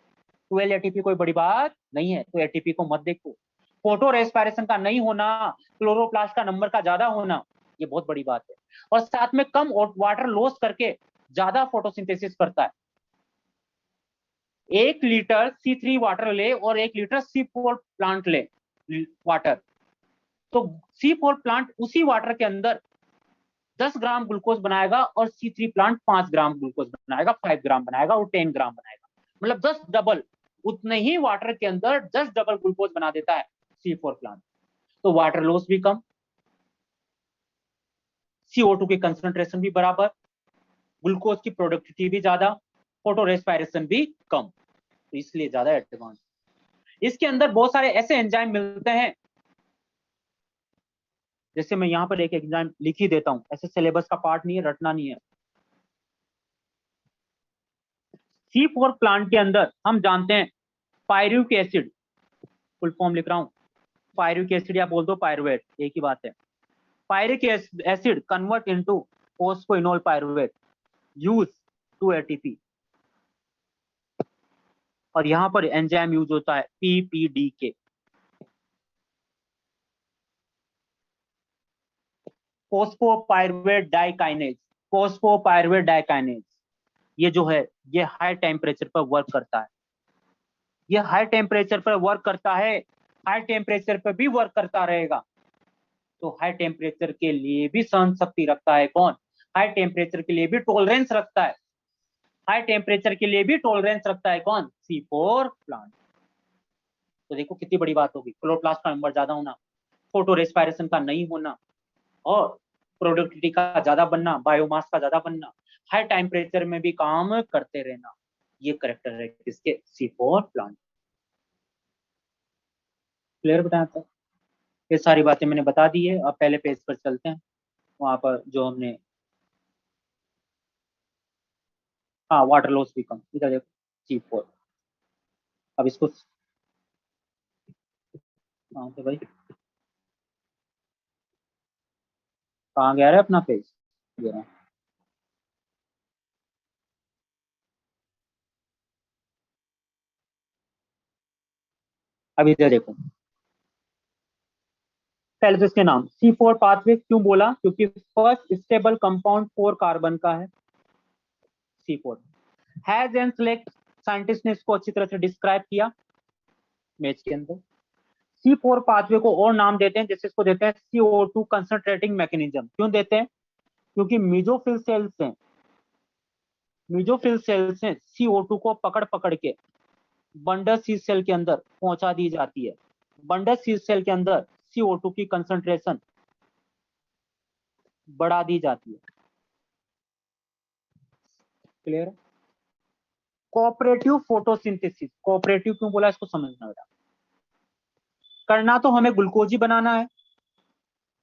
12 एटीपी कोई बड़ी बात नहीं है। तो एटीपी को मत देखो। फोटो रेस्पिरेशन का नहीं होना, क्लोरोप्लास्ट का नंबर का ज्यादा होना, ये बहुत बड़ी बात है। और साथ में कम वाटर लॉस करके ज्यादा फोटोसिंथेसिस करता है। 1 लीटर C3 वाटर ले और 1 लीटर C4 प्लांट ले वाटर, तो C4 प्लांट उसी वाटर के अंदर 10 ग्राम ग्लूकोज बनाएगा और C3 प्लांट 5 ग्राम ग्लूकोज बनाएगा, 5 ग्राम बनाएगा और 10 ग्राम बनाएगा, मतलब 10 डबल। उतने ही वाटर के अंदर 10 डबल ग्लूकोज बना देता है C4 प्लांट। तो वाटर लॉस भी कम, CO2 की कंसंट्रेशन भी बराबर, ग्लूकोज की प्रोडक्टिविटी भी ज्यादा, फोटो रेस्पिरेशन भी कम, तो इसलिए ज्यादा एडवांस। इसके अंदर बहुत सारे ऐसे एंजाइम मिलते हैं, जैसे मैं यहाँ पर एक एंजाइम लिख ही देता हूँ, ऐसे सिलेबस का पार्ट नहीं है, रटना नहीं है। C4 प्लांट के अंदर हम जानते हैं पायरुविक एसिड, फुल फॉर्म लिख रहा हूँ, पायरुविक एसिड या बोल दो पायरुवेट, एक ही बात है। Pyruvic acid convert into phosphoenol pyruvate, use 2 ATP. और यहां पर एंजाइम यूज होता है PPDK, फॉस्फोपायरुवेट डाइकाइनेज। फॉस्फोपायरुवेट डाइकाइनेज ये जो है, ये हाई टेम्परेचर पर वर्क करता है। ये हाई टेम्परेचर पर वर्क करता है, हाई टेम्परेचर पर भी वर्क करता रहेगा। तो हाई टेम्परेचर के लिए भी सहन शक्ति रखता है कौन? हाई टेम्परेचर के लिए भी टॉलरेंस रखता है। हाई टेम्परेचर के लिए भी टॉलरेंस रखता है कौन? C4 plant. तो देखो कितनी बड़ी बात होगी, क्लोरोप्लास्ट का नंबर ज्यादा होना, फोटो रेस्पिरेशन का नहीं होना, और प्रोडक्टिविटी का ज्यादा बनना, बायोमास का ज्यादा बनना, हाई टेम्परेचर में भी काम करते रहना, ये करेक्टर है किसके? C4 plant. क्लियर बताया था? ये सारी बातें मैंने बता दी है। अब पहले पेज पर चलते हैं, वहां पर जो हमने, हाँ वाटर लॉस भी कम, इधर देखो C4। अब इसको कहाँ पे भाई, कहाँ गया है अपना पेज? ये रहा। अब इधर देखो, पहले तो इसके नाम C4 पाथवे क्यों बोला? क्योंकि फर्स्ट स्टेबल कंपाउंड 4 कार्बन का है C4। Has and select, scientist ने इसको अच्छी तरह से डिस्क्राइब किया मैच के अंदर। C4 पाथवे को और नाम देते हैं, जैसे इसको देते हैं CO2 कंसंट्रेटिंग मैकेनिज्म। क्यों देते हैं? क्योंकि मीजोफिल सेल्स से, मीजोफिल सेल्स से CO2 को पकड़ पकड़ के बंडल सील सेल के अंदर पहुंचा दी जाती है। बंडल सील सेल के अंदर CO2 की कंसंट्रेशन बढ़ा दी जाती है। क्लियर? कोऑपरेटिव फोटोसिंथेसिस, कोऑपरेटिव क्यों बोला इसको समझना बेटा। करना तो हमें ग्लूकोज ही बनाना है,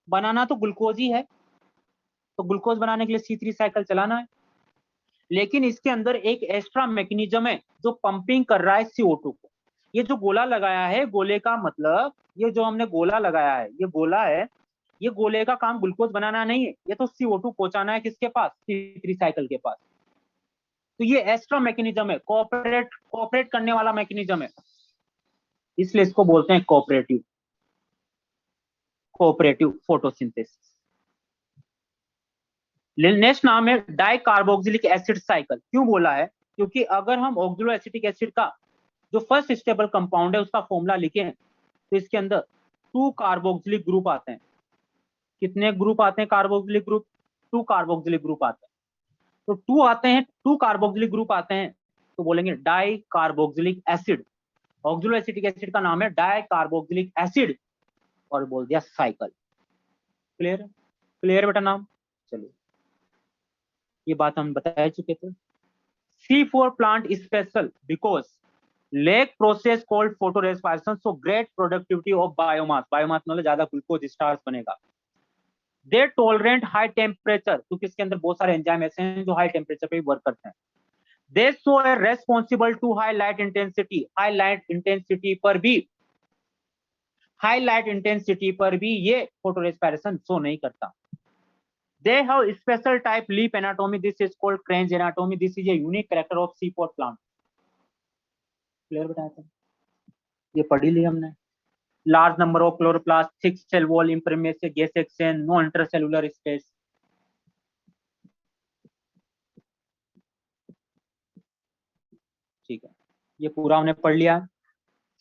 बनाना तो ग्लूकोज ही है, तो ग्लूकोज बनाने के लिए C3 साइकिल चलाना है। लेकिन इसके अंदर एक एक्स्ट्रा मैकेनिज्म है जो पंपिंग कर रहा है CO2 को। ये जो गोला लगाया है, गोले का मतलब, ये जो हमने गोला लगाया है, ये गोला है, ये गोले का काम ग्लूकोज बनाना नहीं है, ये तो CO2 पहुंचाना है किसके पास, C3 साइकिल के पास। तो ये एक्स्ट्रा मैकेनिज्म है, कोऑपरेट करने वाला मैकेनिज्म है, इसलिए इसको बोलते हैं कोऑपरेटिव फोटोसिंथेसिस। नेक्स्ट नाम है डाइकार्बोक्सिलिक एसिड साइकिल। क्यों बोला है, क्योंकि अगर हम ऑक्सलो एसिटिक एसिड का जो फर्स्ट स्टेबल कंपाउंड है उसका फॉर्मूला लिखें तो इसके अंदर 2 कार्बोक्सिलिक ग्रुप आते हैं। कितने ग्रुप आते हैं कार्बोक्सिलिक ग्रुप, 2 कार्बोक्सिलिक ग्रुप आते हैं। तो 2 आते हैं, 2 कार्बोक्सिलिक ग्रुप आते हैं तो बोलेंगे di carboxylic acid. Oxalo acetic acid का नाम है डाई कार्बोक्सिलिक एसिड और बोल दिया साइकिल। क्लियर, क्लियर बेटा नाम। चलो ये बात हम बता चुके थे। C4 plant is special because lake process called photorespiration, so great productivity of biomass, biomass मतलब ज्यादा ग्लूकोज स्टार्च बनेगा। दे टॉलरेंट हाई टेम्परेचर, क्योंकि इसके अंदर बहुत सारे एंजाइम ऐसे हैं जो हाई टेम्परेचर पे वर्क करते हैं। They show a responsible to high light intensity, high light intensity पर भी ये फोटो रेस्पिरेशन शो नहीं करता। They have special type leaf anatomy. This is called Crane's anatomy. This is a unique character of C4 plant. Clear बताया था, ये पढ़ी ली हमने। Large number of chloroplast, 6 cell wall, impermeable gas exchange, no intercellular space. ठीक है, ये पूरा हमने पढ़ लिया।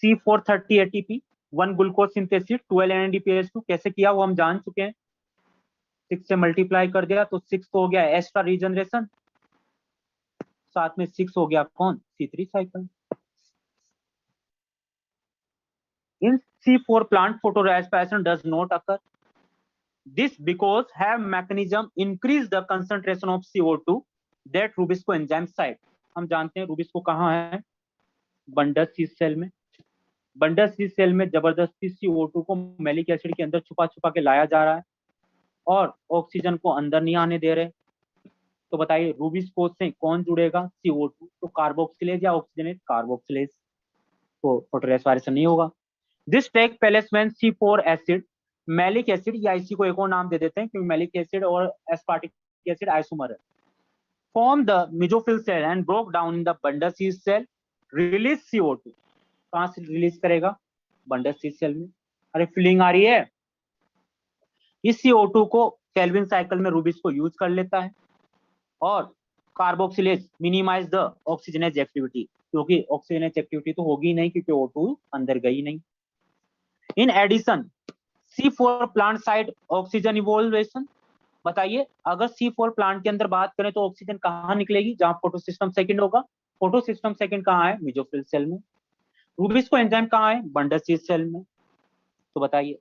C430 ATP, 1 glucose synthesis, 12 NADPH2 कैसे किया वो हम जान चुके हैं। 6 से मल्टीप्लाई कर दिया तो 6 तो हो गया एक्स्ट्रा रीजनरेशन, साथ में 6 हो गया कौन, C3 cycle. In C4 plant, photorespiration does not occur. This because have mechanism increase the concentration of CO2 that Rubisco enzyme site. हम जानते हैं रूबिस्को कहाँ है, बंडस सीस सेल में। बंडस सीस सेल में जबरदस्ती CO2 को मैलिक एसिड के अंदर छुपा छुपा के लाया जा रहा है और ऑक्सीजन को अंदर नहीं आने दे रहे। तो बताइए रूबिस्को से कौन जुड़ेगा, CO2, तो कार्बोक्सिलेज या ऑक्सीजनेज, कार्बोक्सिलेज, तो फोटोरेस्पिरेशन नहीं होगा। This take place when C4 acid, malic acid या इसी को एक और नाम दे देते हैं क्योंकि मैलिक एसिड और एस्पार्टिक एसिड आइसोमर है, form the mesophyll cell and broke down in the bundle sheath cell, release CO2। कहां से रिलीज करेगा, बंडस सीस सेल में। अरे फीलिंग आ रही है। इस CO2 को केल्विन साइकिल में रूबिस्को यूज कर लेता है और carboxylase minimise the oxygenase activity, क्योंकि ऑक्सीजनेज एक्टिविटी तो होगी नहीं क्योंकि O2 अंदर गई नहीं। In addition C4 plant side oxygen evolution, बताइए अगर C4 प्लांट के अंदर बात करें तो ऑक्सीजन कहाँ निकलेगी, जहां फोटोसिस्टम सेकंड होगा। फोटोसिस्टम सेकंड कहाँ है, मेसोफिल सेल में। रूबिस्को एंजाइम कहाँ है, बंडसिल सेल में। तो बताइए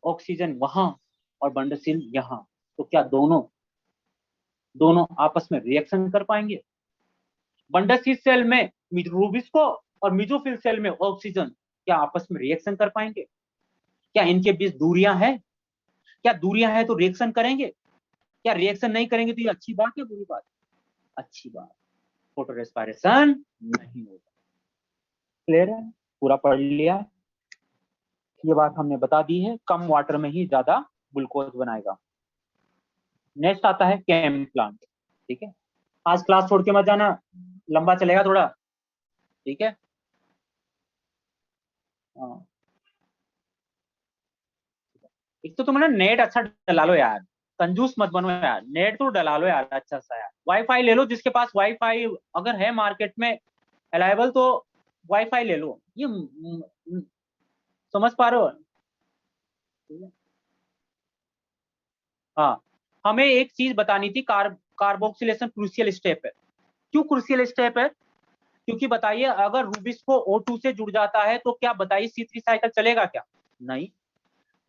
ऑक्सीजन वहां और बंडसिल यहाँ, तो क्या दोनों आपस में रिएक्शन कर पाएंगे। बंडसिल सेल में रूबिस्को और मेसोफिल सेल में ऑक्सीजन क्या आपस में रिएक्शन कर पाएंगे, क्या इनके बीच दूरियां हैं, क्या दूरियां हैं तो रिएक्शन करेंगे, क्या रिएक्शन नहीं करेंगे तो ये अच्छी बात है बुरी बात, अच्छी बात, फोटो रेस्पिरेशन नहीं होगा। क्लियर है, पूरा पढ़ लिया, ये बात हमने बता दी है, कम वाटर में ही ज्यादा ग्लूकोज बनाएगा। नेक्स्ट आता है केम प्लांट। ठीक है, आज क्लास छोड़ के मत जाना, लंबा चलेगा थोड़ा, ठीक है। हाँ, एक तो तुम ना नेट अच्छा डला लो यार, कंजूस मत बनो यार, नेट तो डला लो यार अच्छा सा यार। वाईफाई ले लो, जिसके पास वाईफाई अगर है मार्केट में अवेलेबल तो वाईफाई ले लो। ये समझ पा रहे हो। हाँ, हमें एक चीज बतानी थी, कार्बोक्सिलेशन क्रूशियल स्टेप है। क्यों क्रूशियल स्टेप है, क्योंकि बताइए अगर रूबिस्को O2 से जुड़ जाता है तो क्या बताइए C3 साइकिल चलेगा क्या, नहीं।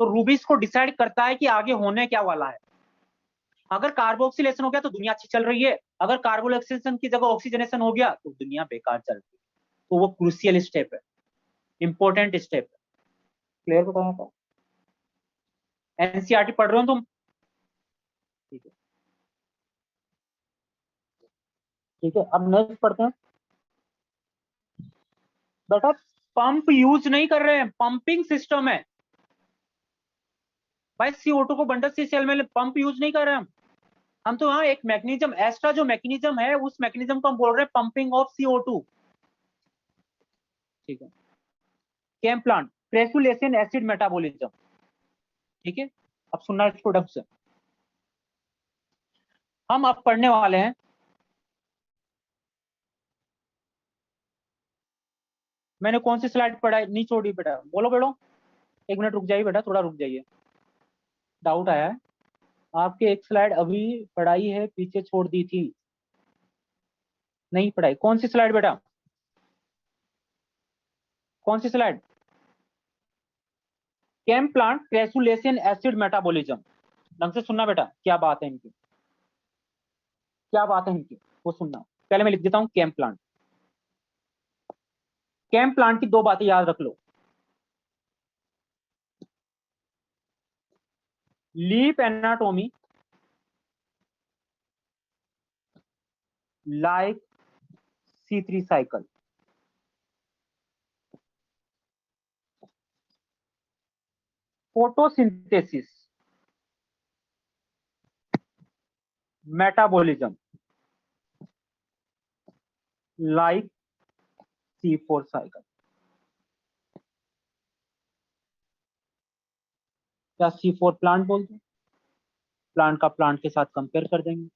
तो रूबिस्को डिसाइड करता है कि आगे होने क्या वाला है। अगर कार्बोक्सिलेशन हो गया तो दुनिया अच्छी चल रही है, अगर कार्बोक्सिलेशन की जगह ऑक्सीजनेशन हो गया तो दुनिया बेकार चल रही है। तो वो क्रूशियल स्टेप है, इंपॉर्टेंट स्टेप है। क्लियर बताया था, एनसीईआरटी पढ़ रहे हो तुम, ठीक है। ठीक है, अब नेक्स्ट पढ़ते हैं। बेटा पंप यूज नहीं कर रहे हैं, पंपिंग सिस्टम है। भाई CO2 को बंडल सी सेल में पंप यूज नहीं कर रहे हम तो यहाँ एक मैकेनिज्म एक्स्ट्रा जो मैकेनिज्म है उस मैकेनिज्म को हम बोल रहे हैं पंपिंग ऑफ CO2। ठीक है। केम प्लांट क्रेसुलेशन एसिड मेटाबॉलिज्म। ठीक है, अब सुनना इसको ढंग से। हम अब पढ़ने वाले हैं मैंने कौन सी स्लाइड पढ़ाई नहीं छोड़ी बेटा, बोलो बेटो। एक मिनट रुक जाइए बेटा, थोड़ा रुक जाइए, डाउट आया है। आपके एक स्लाइड अभी पढ़ाई है, पीछे छोड़ दी थी, नहीं पढ़ाई। कौन सी स्लाइड बेटा, कौन सी स्लाइड? केम प्लांट क्रेसुलेशन एसिड मेटाबॉलिज्म। ढंग से सुनना बेटा, क्या बात है इनकी, क्या बात है इनकी, वो सुनना। पहले मैं लिख देता हूं केम प्लांट। केम प्लांट की दो बातें याद रख लो। Leaf anatomy like C3 cycle. Photosynthesis metabolism like C4 cycle. क्या C4 प्लांट बोल दो, प्लांट का प्लांट के साथ कंपेयर कर देंगे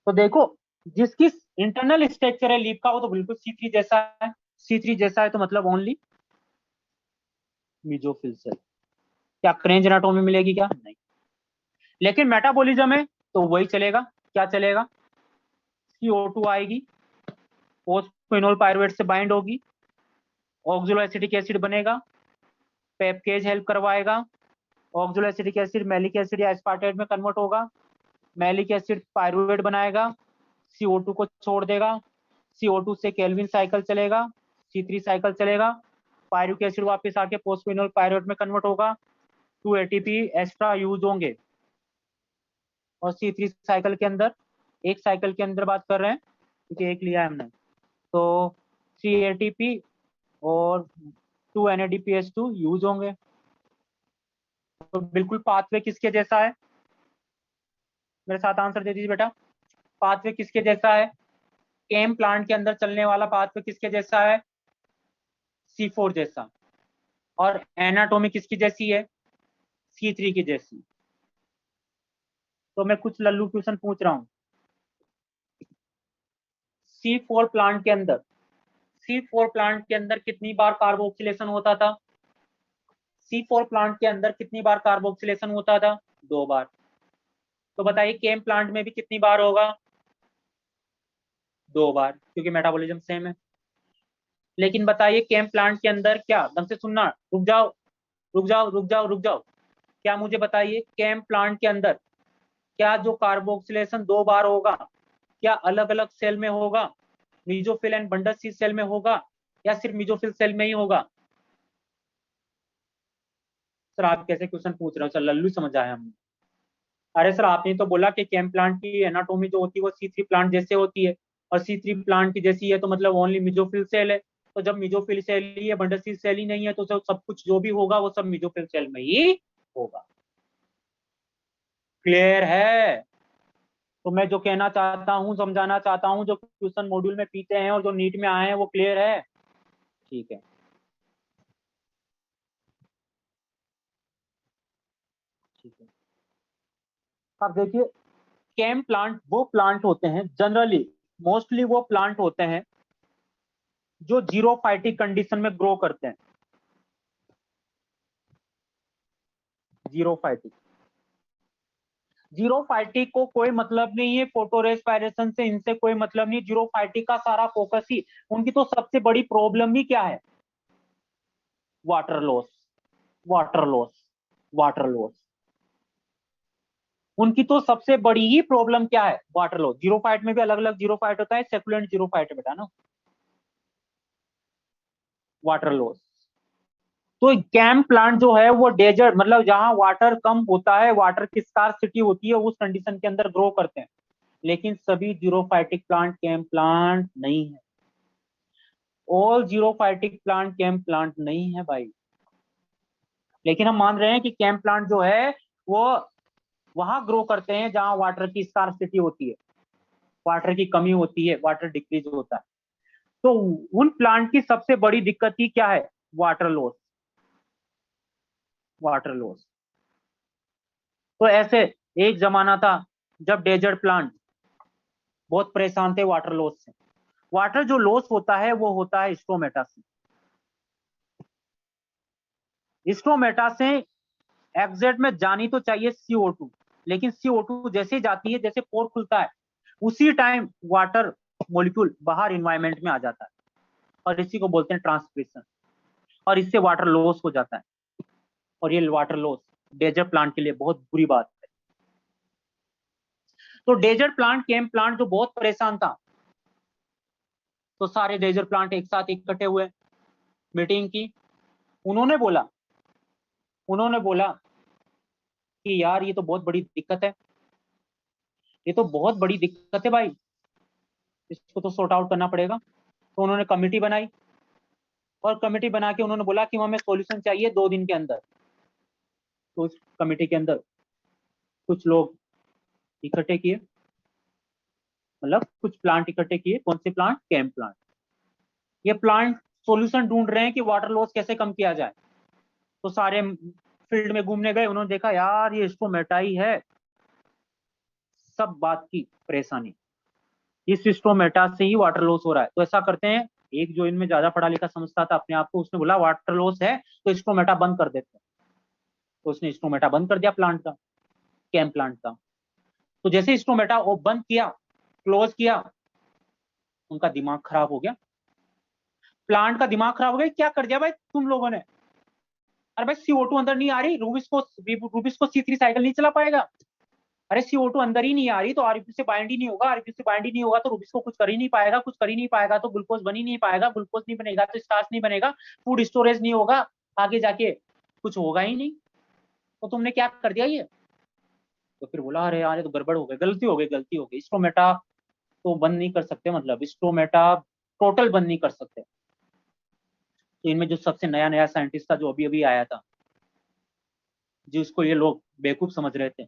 तो देखो, जिसकी इंटरनल स्ट्रक्चर है लीफ का वो तो बिल्कुल C3 जैसा है। C3 जैसा है तो मतलब ओनली मीजोफिल सेल। क्या क्रेंज एनाटोमी मिलेगी क्या? नहीं। लेकिन मेटाबॉलिज्म है तो वही चलेगा। क्या चलेगा? CO2 आएगी, फोस्फेनोल पायरुवेट से बाइंड होगी, ऑक्सलो एसिटिक एसिड बनेगा, पेपकेज हेल्प करवाएगा, ऑक्सलो एसिटिक एसिड मैलिक एसिड या एस्पार्टेट में कन्वर्ट होगा, मैलिक एसिड पायरुवेट बनाएगा, CO2 को छोड़ देगा, CO2 से केल्विन साइकिल चलेगा, C3 साइकिल चलेगा, पायरुविक एसिड वापस आके फोस्फेनोल पायरुवेट में कन्वर्ट होगा, 2 ATP एक्स्ट्रा यूज होंगे। और C3 साइकिल के अंदर, एक साइकिल के अंदर बात कर रहे हैं क्योंकि एक लिया है हमने, तो 3 ATP और 2 NADPH2 यूज होंगे। तो बिल्कुल पाथवे किसके जैसा है? मेरे साथ आंसर दे दीजिए बेटा, पाथवे किसके जैसा है? केम प्लांट के अंदर चलने वाला पाथवे किसके जैसा है? C4 जैसा। और एनाटोमी किसकी जैसी है? C3 की जैसी। तो मैं कुछ लल्लू क्वेश्चन पूछ रहा हूँ। C4 प्लांट के अंदर, C4 प्लांट के अंदर कितनी बार कार्बोक्सिलेशन होता था? C4 प्लांट के अंदर कितनी बार कार्बोक्सिलेशन होता था? 2 बार। तो बताइए केम प्लांट में भी कितनी बार होगा? 2 बार, क्योंकि मेटाबॉलिज्म सेम है। लेकिन बताइए केम प्लांट के अंदर क्या, ढंग से सुनना, रुक जाओ रुक जाओ रुक जाओ रुक जाओ, क्या मुझे बताइए केम प्लांट के अंदर क्या जो कार्बोक्सिलेशन 2 बार होगा, क्या अलग अलग सेल में होगा, mesophyll and bundle sheath cell में होगा, या सिर्फ मीजोफिल सेल में ही होगा? सर आप कैसे क्वेश्चन पूछ रहे हो सर, लल्लू समझ आया हमने। अरे सर आपने तो बोला कि केम प्लांट की एनाटोमी जो होती है वो C3 प्लांट जैसे होती है, और C3 प्लांट की जैसी है तो मतलब ओनली मीजोफिल सेल है। तो जब मीजोफिल सेल ही है, बंडल सी सेल ही नहीं है, तो सब कुछ जो भी होगा वो सब मीजोफिल सेल में ही होगा। क्लियर है? तो मैं जो कहना चाहता हूँ, समझाना चाहता हूँ, जो क्वेश्चन मॉड्यूल में पीते हैं और जो नीट में आए हैं वो क्लियर है? ठीक है, ठीक है। अब देखिए, केम प्लांट वो प्लांट होते हैं जनरली, मोस्टली वो प्लांट होते हैं जो जीरोफाइटिक कंडीशन में ग्रो करते हैं। जीरोफाइटिक, जीरोफाइटिक को कोई मतलब नहीं है फोटो रेस्पिरेशन से, इनसे कोई मतलब नहीं। जीरोफाइटिक का सारा फोकस ही, उनकी तो सबसे बड़ी प्रॉब्लम ही क्या है? Water loss, water loss, water loss. उनकी तो सबसे बड़ी ही प्रॉब्लम क्या है? Water loss. जीरोफाइट में भी अलग अलग जीरोफाइट होता है, सेकुलेंट जीरोफाइट बेटा ना, वाटर लॉस। तो कैम प्लांट जो है वो डेजर्ट, मतलब जहां वाटर कम होता है, वाटर की स्कार्सिटी होती है, उस कंडीशन के अंदर ग्रो करते हैं। लेकिन सभी जीरोफाइटिक प्लांट कैम प्लांट नहीं है। All xerophytic plant cam plant नहीं है भाई। लेकिन हम मान रहे हैं कि कैंप प्लांट जो है वो वहां ग्रो करते हैं जहां वाटर की स्कार्सिटी होती है, वाटर की कमी होती है, वाटर डिक्रीज होता है। तो उन प्लांट की सबसे बड़ी दिक्कत ही क्या है? Water loss, water loss. तो ऐसे एक जमाना था जब डेजर्ट प्लांट बहुत परेशान थे वाटर लॉस से। वाटर जो लॉस होता है वो होता है स्ट्रोमेटा से। स्ट्रोमेटा से एग्जैक्ट में जानी तो चाहिए CO2, लेकिन CO2 जैसे ही जाती है, जैसे पोर खुलता है उसी टाइम वाटर मॉलिक्यूल बाहर इन्वायरमेंट में आ जाता है, और इसी को बोलते हैं ट्रांसपिरेशन, और इससे वाटर लॉस हो जाता है। और ये वाटर लॉस डेजर्ट प्लांट के लिए बहुत बुरी बात है। तो डेजर्ट प्लांट, कैंप प्लांट जो बहुत परेशान था, तो सारे डेजर्ट प्लांट एक साथ इकट्ठे हुए, मीटिंग की। उन्होंने बोला उन्होंने बोला कि यार ये तो बहुत बड़ी दिक्कत है, ये तो बहुत बड़ी दिक्कत है भाई, इसको तो सॉर्ट आउट करना पड़ेगा। तो उन्होंने कमिटी बनाई, और कमिटी बना के उन्होंने बोला कि हमें सॉल्यूशन चाहिए 2 दिन के अंदर। तो उस कमिटी के अंदर कुछ लोग इकट्ठे किए, मतलब कुछ प्लांट इकट्ठे किए। कौन से प्लांट? Camp plant. ये प्लांट सॉल्यूशन ढूंढ रहे हैं कि वाटर लॉस कैसे कम किया जाए। तो सारे फील्ड में घूमने गए, उन्होंने देखा यार ये स्ट्रोमेटा ही है सब बात की परेशानी, इस स्ट्रोमेटा से ही वाटर लॉस हो रहा है। तो ऐसा करते हैं, एक जो इनमें ज्यादा पढ़ा लिखा समझता था अपने आप को, उसने बोला वाटर लॉस है तो स्ट्रोमेटा बंद कर देते हैं। तो उसने स्ट्रोमेटा बंद कर दिया प्लांट का, कैंप प्लांट का। तो जैसे स्ट्रोमेटा वो बंद किया, क्लोज किया, उनका दिमाग खराब हो गया, प्लांट का दिमाग खराब हो गया। क्या कर दिया भाई तुम लोगों ने? अरे भाई CO2 अंदर नहीं आ रही, रूबिस को C3 साइकिल नहीं चला पाएगा। अरे CO2 अंदर ही नहीं आ रही तो RBU से बाइंड ही नहीं होगा, RBU से बाइंड ही नहीं होगा तो रूबिस को कुछ कर ही नहीं पाएगा, कुछ कर ही नहीं पाएगा तो ग्लूकोज बन ही नहीं पाएगा, ग्लूकोज नहीं बनेगा तो स्टार्च नहीं बनेगा, फूड स्टोरेज नहीं होगा, आगे जाके कुछ होगा ही नहीं। तो तुमने क्या कर दिया ये? तो फिर बोला अरे यार ये तो गड़बड़ हो गई, गलती हो गई, स्टोमेटा तो बंद नहीं कर सकते, मतलब स्टोमेटा टोटल बंद नहीं कर सकते। तो इनमें जो सबसे नया नया साइंटिस्ट था जो अभी अभी आया था, जिसको ये लोग बेवकूफ समझ रहे थे,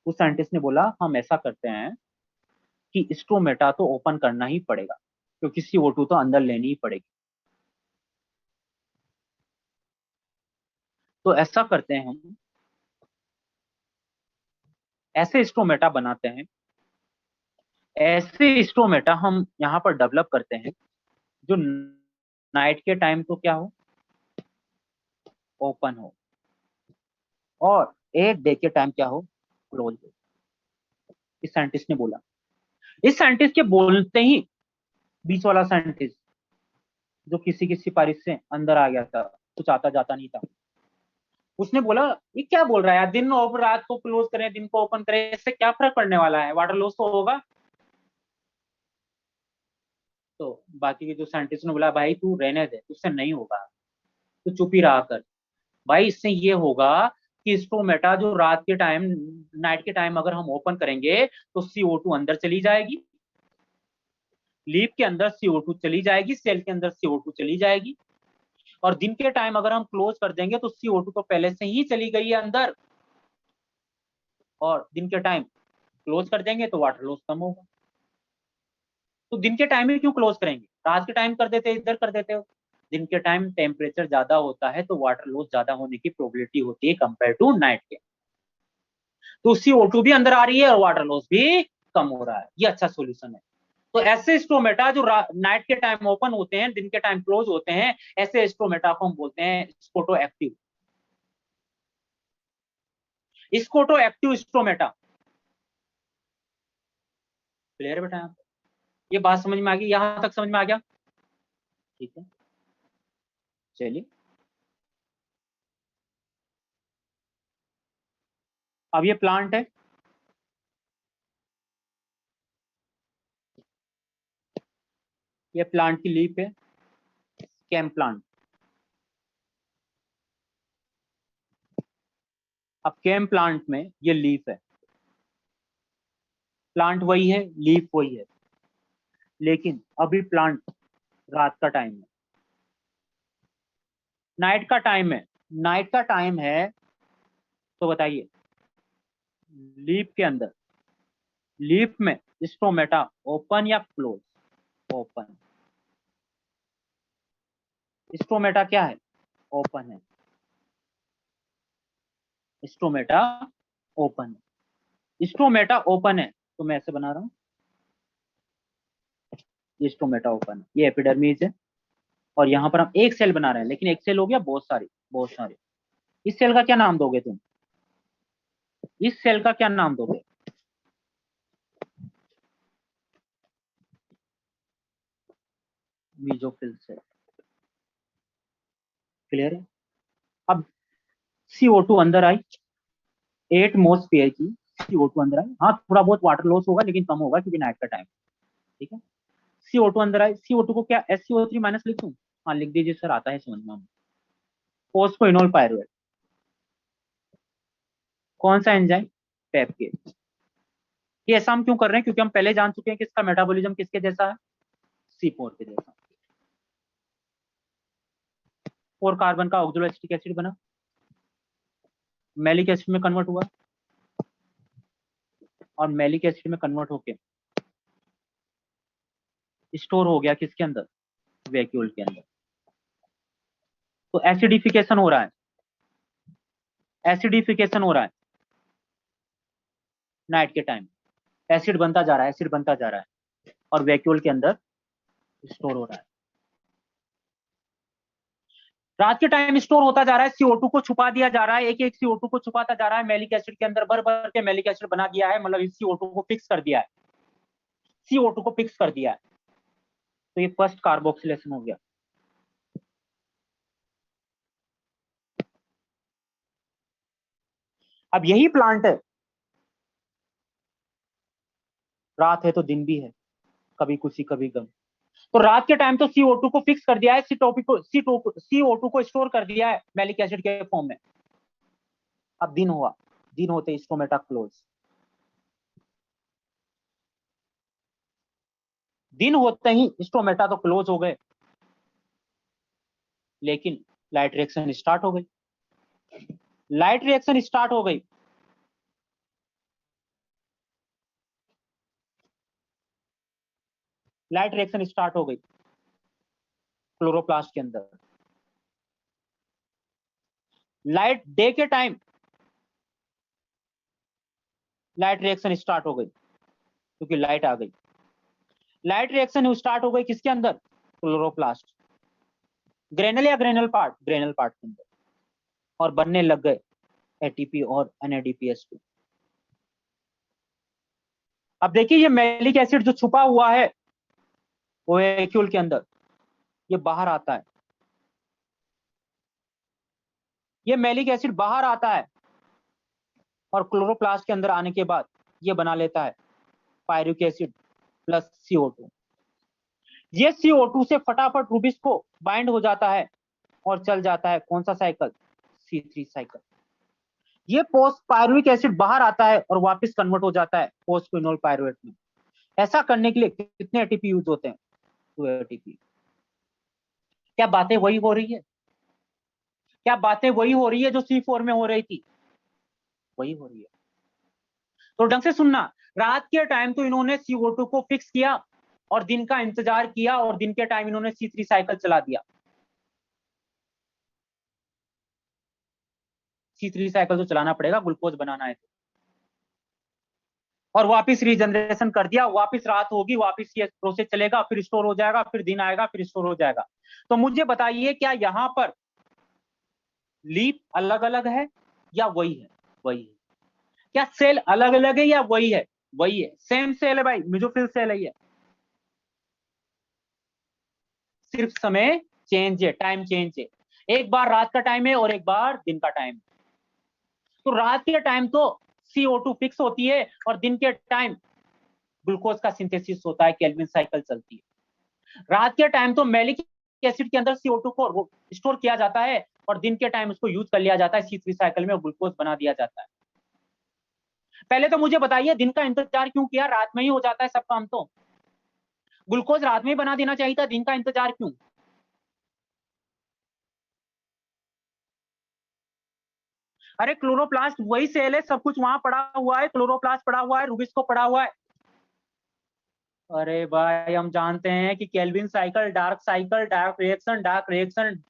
उस साइंटिस्ट ने बोला हम ऐसा करते हैं कि स्टोमेटा तो ओपन करना ही पड़ेगा, क्योंकि CO2 तो अंदर लेनी ही पड़ेगी। तो ऐसा करते हैं, हम ऐसे स्टोमेटा बनाते हैं, ऐसे स्टोमेटा हम यहाँ पर डेवलप करते हैं जो नाइट के टाइम तो क्या हो, ओपन हो, और एक डे के टाइम क्या हो, क्लोज हो। इस साइंटिस्ट ने बोला। इस साइंटिस्ट के बोलते ही बीच वाला साइंटिस्ट जो किसी की सिफारिश से अंदर आ गया था, कुछ आता जाता नहीं था, उसने बोला ये क्या बोल रहा है यार, दिन और रात को क्लोज करें, दिन को ओपन करें, इससे क्या फर्क पड़ने वाला है, वाटर लॉस तो होगा। तो बाकी के जो साइंटिस्ट ने बोला भाई तू रहने दे, उससे नहीं होगा, तू चुप ही रहा कर। भाई इससे ये होगा कि स्टोमेटा जो रात के टाइम, नाइट के टाइम अगर हम ओपन करेंगे तो CO2 अंदर चली जाएगी, लीफ के अंदर CO2 चली जाएगी, सेल के अंदर CO2 चली जाएगी। और दिन के टाइम अगर हम क्लोज कर देंगे तो CO2 तो पहले से ही चली गई है अंदर, और दिन के टाइम क्लोज कर देंगे तो वाटर लॉस कम होगा। तो दिन के टाइम में क्यों क्लोज करेंगे, रात के टाइम कर देते, इधर कर देते हो। दिन के टाइम टेम्परेचर ज्यादा होता है तो वाटर लॉस ज्यादा होने की प्रोबेबिलिटी होती है कंपेयर टू नाइट के। तो CO2 भी अंदर आ रही है और वाटर लॉस भी कम हो रहा है, ये अच्छा सोल्यूशन है। तो ऐसे स्ट्रोमेटा जो नाइट के टाइम ओपन होते हैं, दिन के टाइम क्लोज होते हैं, ऐसे स्ट्रोमेटा को हम बोलते हैं scoto active, scoto active stromata. Clear बेटा? ये बात समझ में आ गई, यहां तक समझ में आ गया? ठीक है, चलिए अब ये प्लांट है, ये प्लांट की लीफ है, कैम प्लांट। अब कैम प्लांट में ये लीफ है, प्लांट वही है, लीफ वही है, लेकिन अभी प्लांट रात का टाइम है, नाइट का टाइम है, नाइट का टाइम है, तो बताइए लीप के अंदर, लीप में स्टोमेटा ओपन या क्लोज? ओपन। स्टोमेटा क्या है? ओपन है। स्टोमेटा ओपन है। स्टोमेटा ओपन है तो मैं ऐसे बना रहा हूं, ये स्टोमेटा ओपन है, ये एपिडर्मिस है, और यहाँ पर हम एक सेल बना रहे हैं, लेकिन एक सेल हो गया बहुत सारी, बहुत सारे। इस सेल का क्या नाम दोगे तुम? इस सेल का क्या नाम दोगे? Mesophyll cell. क्लियर है? अब CO2 अंदर आई, 8 मोस पेयर की CO2 अंदर आई। हाँ थोड़ा बहुत वाटर लॉस होगा लेकिन कम होगा क्योंकि नाइट का टाइम। ठीक है, CO2 अंदर आई, CO2 को क्या SCO3 माइनस लिख दूं? हाँ लिख दीजिए सर, आता है समझ में। Phosphoenol pyruvate. कौन सा एंजाइम? पेप्केज। ये ऐसा हम क्यों कर रहे हैं? क्योंकि हम पहले जान चुके हैं कि इसका मेटाबॉलिज्म किसके जैसा है? C4 के जैसा। 4 कार्बन का ऑक्सोएसिटिक एसिड बना, मैलिक एसिड में कन्वर्ट हुआ, और मैलिक एसिड में कन्वर्ट होके स्टोर हो गया किसके अंदर? वैक्यूल के अंदर। तो एसिडिफिकेशन हो रहा है, एसिडिफिकेशन हो रहा है नाइट के टाइम। एसिड बनता जा रहा है, एसिड बनता जा रहा है, और वैक्यूल के अंदर स्टोर हो रहा है। रात के टाइम स्टोर होता जा रहा है, CO2 को छुपा दिया जा रहा है, एक एक CO2 को छुपाता जा रहा है मैलिक एसिड के अंदर, भर भर के मैलिक एसिड बना दिया है, मतलब इस CO2 को फिक्स कर दिया है, CO2 को फिक्स कर दिया है। तो ये फर्स्ट कार्बोक्सिलेशन हो गया। अब यही प्लांट है, रात है तो दिन भी है, कभी खुशी कभी गम। तो रात के टाइम तो CO2 को फिक्स कर दिया है, CO2 को स्टोर कर दिया है मैलिक एसिड के फॉर्म में। अब दिन हुआ, दिन होते स्टोमेटा क्लोज। दिन होते ही स्टोमेटा तो क्लोज हो गए, लेकिन लाइट रिएक्शन स्टार्ट हो गई। लाइट रिएक्शन स्टार्ट हो गई, लाइट रिएक्शन स्टार्ट हो गई क्लोरोप्लास्ट के अंदर। लाइट डे के टाइम लाइट रिएक्शन स्टार्ट हो गई क्योंकि लाइट आ गई। लाइट रिएक्शन स्टार्ट हो गई किसके अंदर? क्लोरोप्लास्ट। ग्रेनल या ग्रेनल पार्ट? ग्रेनल पार्ट के अंदर, और बनने लग गए ATP और NADPH2। अब देखिए ये मैलिक एसिड जो छुपा हुआ है वैक्यूल के अंदर, ये बाहर आता है, ये मैलिक एसिड बाहर आता है, और क्लोरोप्लास्ट के अंदर आने के बाद ये बना लेता है पायरुक एसिड प्लस CO2। ये CO2 से फटाफट रूबिस को बाइंड हो जाता है और चल जाता है कौन सा साइकिल? C3 cycle. ये पोस्ट पायरुविक एसिड बाहर आता है और वापस कन्वर्ट हो जाता है फोस्फोइनोल पायरुवेट में। ऐसा करने के लिए कितने ATP यूज होते हैं? 2 ATP। क्या बातें वही हो रही है? क्या बातें वही हो रही है जो C4 में हो रही थी? वही हो रही है। तो ढंग से सुनना, रात के टाइम तो इन्होंने CO2 को फिक्स किया और दिन का इंतजार किया, और दिन के टाइम इन्होंने C3 साइकिल चला दिया। C3 साइकिल तो चलाना पड़ेगा, ग्लूकोज बनाना है तो। और वापस रीजनरेशन कर दिया, वापस रात होगी, वापस ये प्रोसेस चलेगा, फिर स्टोर हो जाएगा, फिर दिन आएगा, फिर स्टोर हो जाएगा। तो मुझे बताइए क्या यहाँ पर लीप अलग अलग है या वही है? वही है। क्या सेल अलग अलग है या वही है? वही है, सेम सेल है भाई, मेसोफिल सेल है ये। सिर्फ समय चेंज है, टाइम चेंज है, एक बार रात का टाइम है और एक बार दिन का टाइम। तो रात के टाइम तो CO2 फिक्स होती है और दिन के टाइम ग्लूकोज का सिंथेसिस होता है, केल्विन साइकिल चलती है। रात के टाइम तो मैलिक एसिड के अंदर CO2 को स्टोर किया जाता है और दिन के टाइम उसको यूज कर लिया जाता है C3 साइकिल में, और ग्लूकोज बना दिया जाता है। पहले तो मुझे बताइए दिन का इंतजार क्यों किया? रात में ही हो जाता है सब काम तो। ग्लूकोज रात में ही बना देना चाहिए था, दिन का इंतजार क्यों? अरे क्लोरोप्लास्ट वही सेल है, सब कुछ वहां पड़ा हुआ है, क्लोरोप्लास्ट पड़ा हुआ है, रूबिस्को पड़ा हुआ है। अरे भाई हम जानते हैं कि Calvin cycle, dark reaction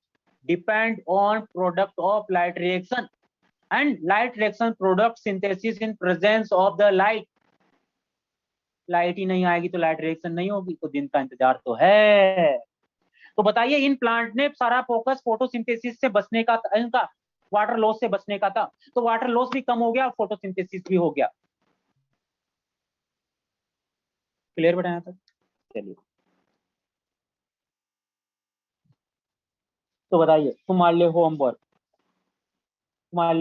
depend on product of light reaction and light reaction product synthesis in presence of the light. Light ही नहीं आएगी तो लाइट रिएक्शन नहीं होगी, तो दिन का इंतजार तो है। तो बताइए, इन प्लांट ने सारा फोकस फोटोसिंथेसिस से बचने का, इनका वाटर लॉस से बचने का था, तो वाटर लॉस भी कम हो गया और फोटोसिंथेसिस भी हो गया। क्लियर बताया था। चलिए तो बताइए, तुम मान ले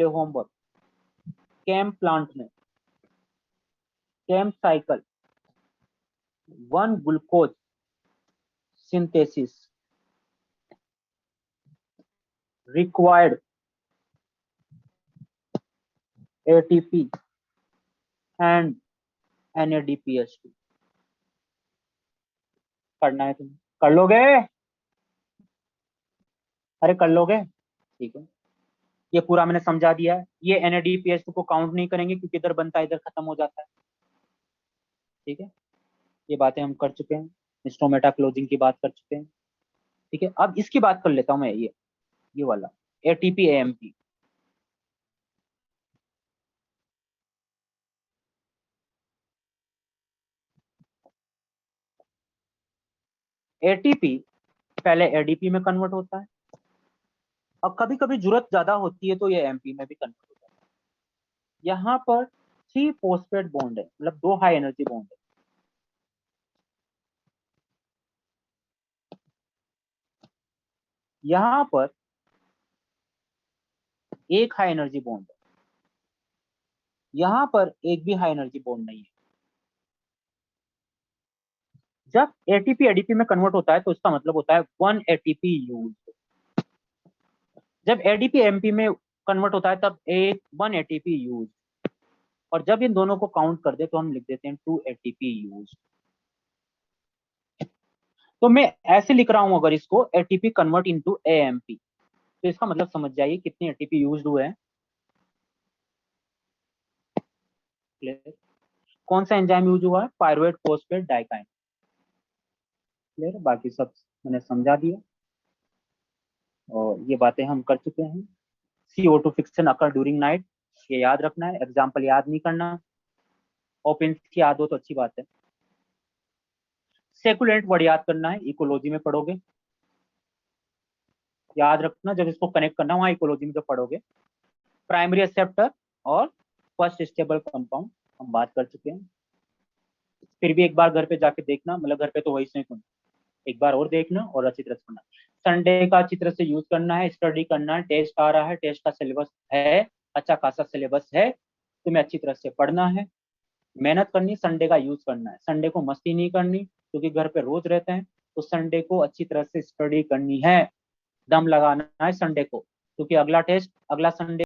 होमवर्क कैम प्लांट में CAM cycle 1 glucose synthesis required ATP and NADPH2। करना है तुम्हें, कर लोगे? अरे कर लोगे, ठीक है। ये पूरा मैंने समझा दिया है। ये NADPH2 को काउंट नहीं करेंगे क्योंकि इधर बनता है इधर खत्म हो जाता है, ठीक है। ये बातें हम कर चुके हैं, स्टोमेटा क्लोजिंग की बात कर चुके हैं, ठीक है। अब इसकी बात कर लेता हूं मैं, ये वाला ATP AMP। ATP पहले ADP में कन्वर्ट होता है, और कभी कभी जरूरत ज्यादा होती है तो ये MP में भी कन्वर्ट हो जाता है। यहाँ पर 3 फॉस्फेट बॉन्ड है, मतलब 2 हाई एनर्जी बॉन्ड है। यहाँ पर एक हाई एनर्जी बॉन्ड है, यहाँ पर एक भी हाई एनर्जी बॉन्ड नहीं है। जब ATP ADP में कन्वर्ट होता है तो इसका मतलब होता है 1 ATP यूज। जब ADP MP में कन्वर्ट होता है तब 1 ATP यूज, और जब इन दोनों को काउंट कर दे तो हम लिख देते हैं 2 ATP यूज। तो मैं ऐसे लिख रहा हूं, अगर इसको ATP कन्वर्ट इनटू AMP, तो इसका मतलब समझ जाइए कितने ATP यूज हुए हैं। कौन सा एंजाइम यूज हुआ है? Pyruvate phosphate डाइकाइन। क्लियर, बाकी सब मैंने समझा दिया, और ये बातें हम कर चुके हैं। CO2 फिक्सन अकर ड्यूरिंग नाइट, ये याद रखना है, एग्जाम्पल याद नहीं करना। ओपन की याद हो तो अच्छी बात है। सेकुलेंट वर्ड याद करना है, इकोलॉजी में पढ़ोगे, याद रखना जब इसको कनेक्ट करना वहां इकोलॉजी में जो पढ़ोगे। प्राइमरी एक्सेप्टर और फर्स्ट स्टेबल कंपाउंड हम बात कर चुके हैं। फिर भी एक बार घर पे जाके देखना, मतलब घर पे तो वही से एक बार और देखना और अच्छी तरह से पढ़ना। संडे का अच्छी तरह से यूज करना है, स्टडी करना है, टेस्ट आ रहा है, टेस्ट का सिलेबस है, अच्छा खासा सिलेबस है, तुम्हें अच्छी तरह से पढ़ना है, मेहनत करनी, संडे का यूज करना है। संडे को मस्ती नहीं करनी क्योंकि घर पे रोज रहते हैं, तो संडे को अच्छी तरह से स्टडी करनी है, दम लगाना है संडे को, क्योंकि अगला टेस्ट अगला संडे